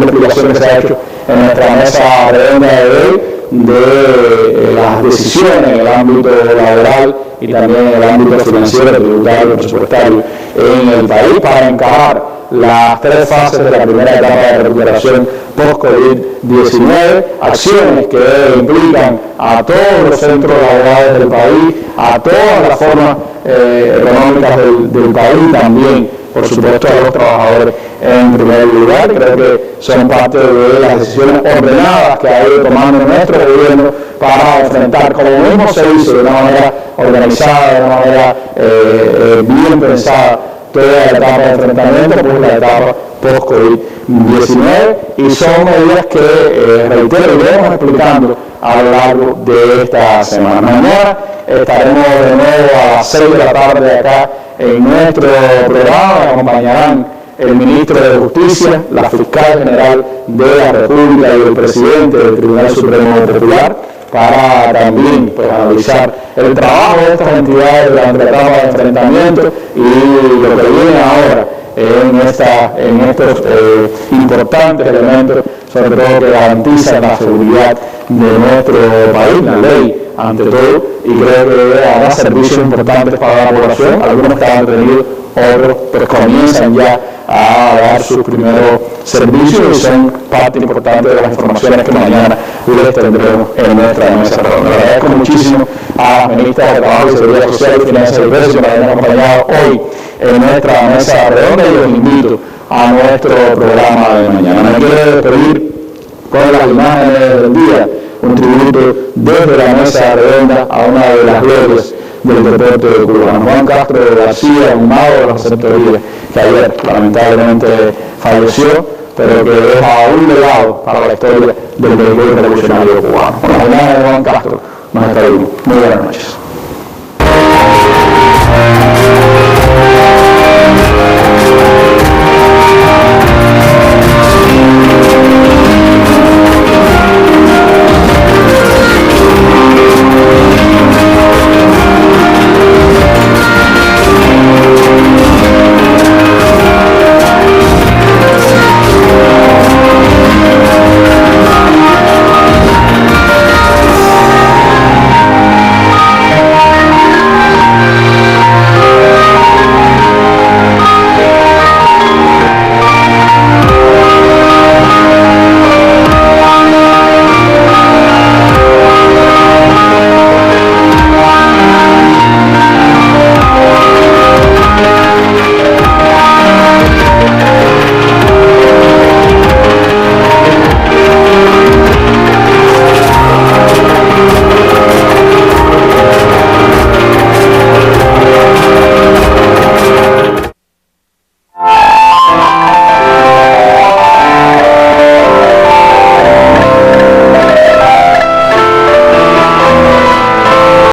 explicación que se ha hecho en nuestra mesa redonda de hoy, de las decisiones en el ámbito laboral y también en el ámbito financiero, tributario, presupuestario en el país, para encarar las tres fases de la primera etapa de recuperación post-COVID-19, acciones que implican a todos los centros laborales del país, a todas las formas económicas del país, también por supuesto a los trabajadores en primer lugar. Creo que son parte de las decisiones ordenadas que ha ido tomando nuestro gobierno para enfrentar, como mismo se hizo, de una manera organizada, de una manera bien pensada, toda la etapa de enfrentamiento, pues la etapa post-COVID-19, y son medidas que, reitero, iremos explicando a lo largo de esta semana. Mañana estaremos de nuevo a las 6 de la tarde acá en nuestro programa. Me acompañarán el ministro de Justicia, la fiscal general de la República y el presidente del Tribunal Supremo Popular, para también analizar el trabajo de estas entidades durante la etapa de enfrentamiento y lo que viene ahora en estos importantes elementos, sobre todo que garantizan la seguridad de nuestro país, la ley ante todo, y creo que habrá servicios importantes para la población, algunos que han tenido, otros pues comienzan ya a dar sus primeros servicios y son parte importante de las informaciones que mañana les tendremos en nuestra mesa redonda. Le agradezco muchísimo a la ministra de Trabajo y Seguridad Social y Finanzas y Precios que me hayan acompañado hoy en nuestra mesa redonda, y los invito a nuestro programa de mañana. Me quiero despedir con las imágenes del día, un tributo desde la mesa redonda a una de las glorias del deporte cubano, Juan Castro García, un mago de los receptorías que ayer lamentablemente falleció, pero que deja un legado para la historia del béisbol revolucionario cubano. Con las imágenes de Juan Castro nos despedimos. Muy buenas noches.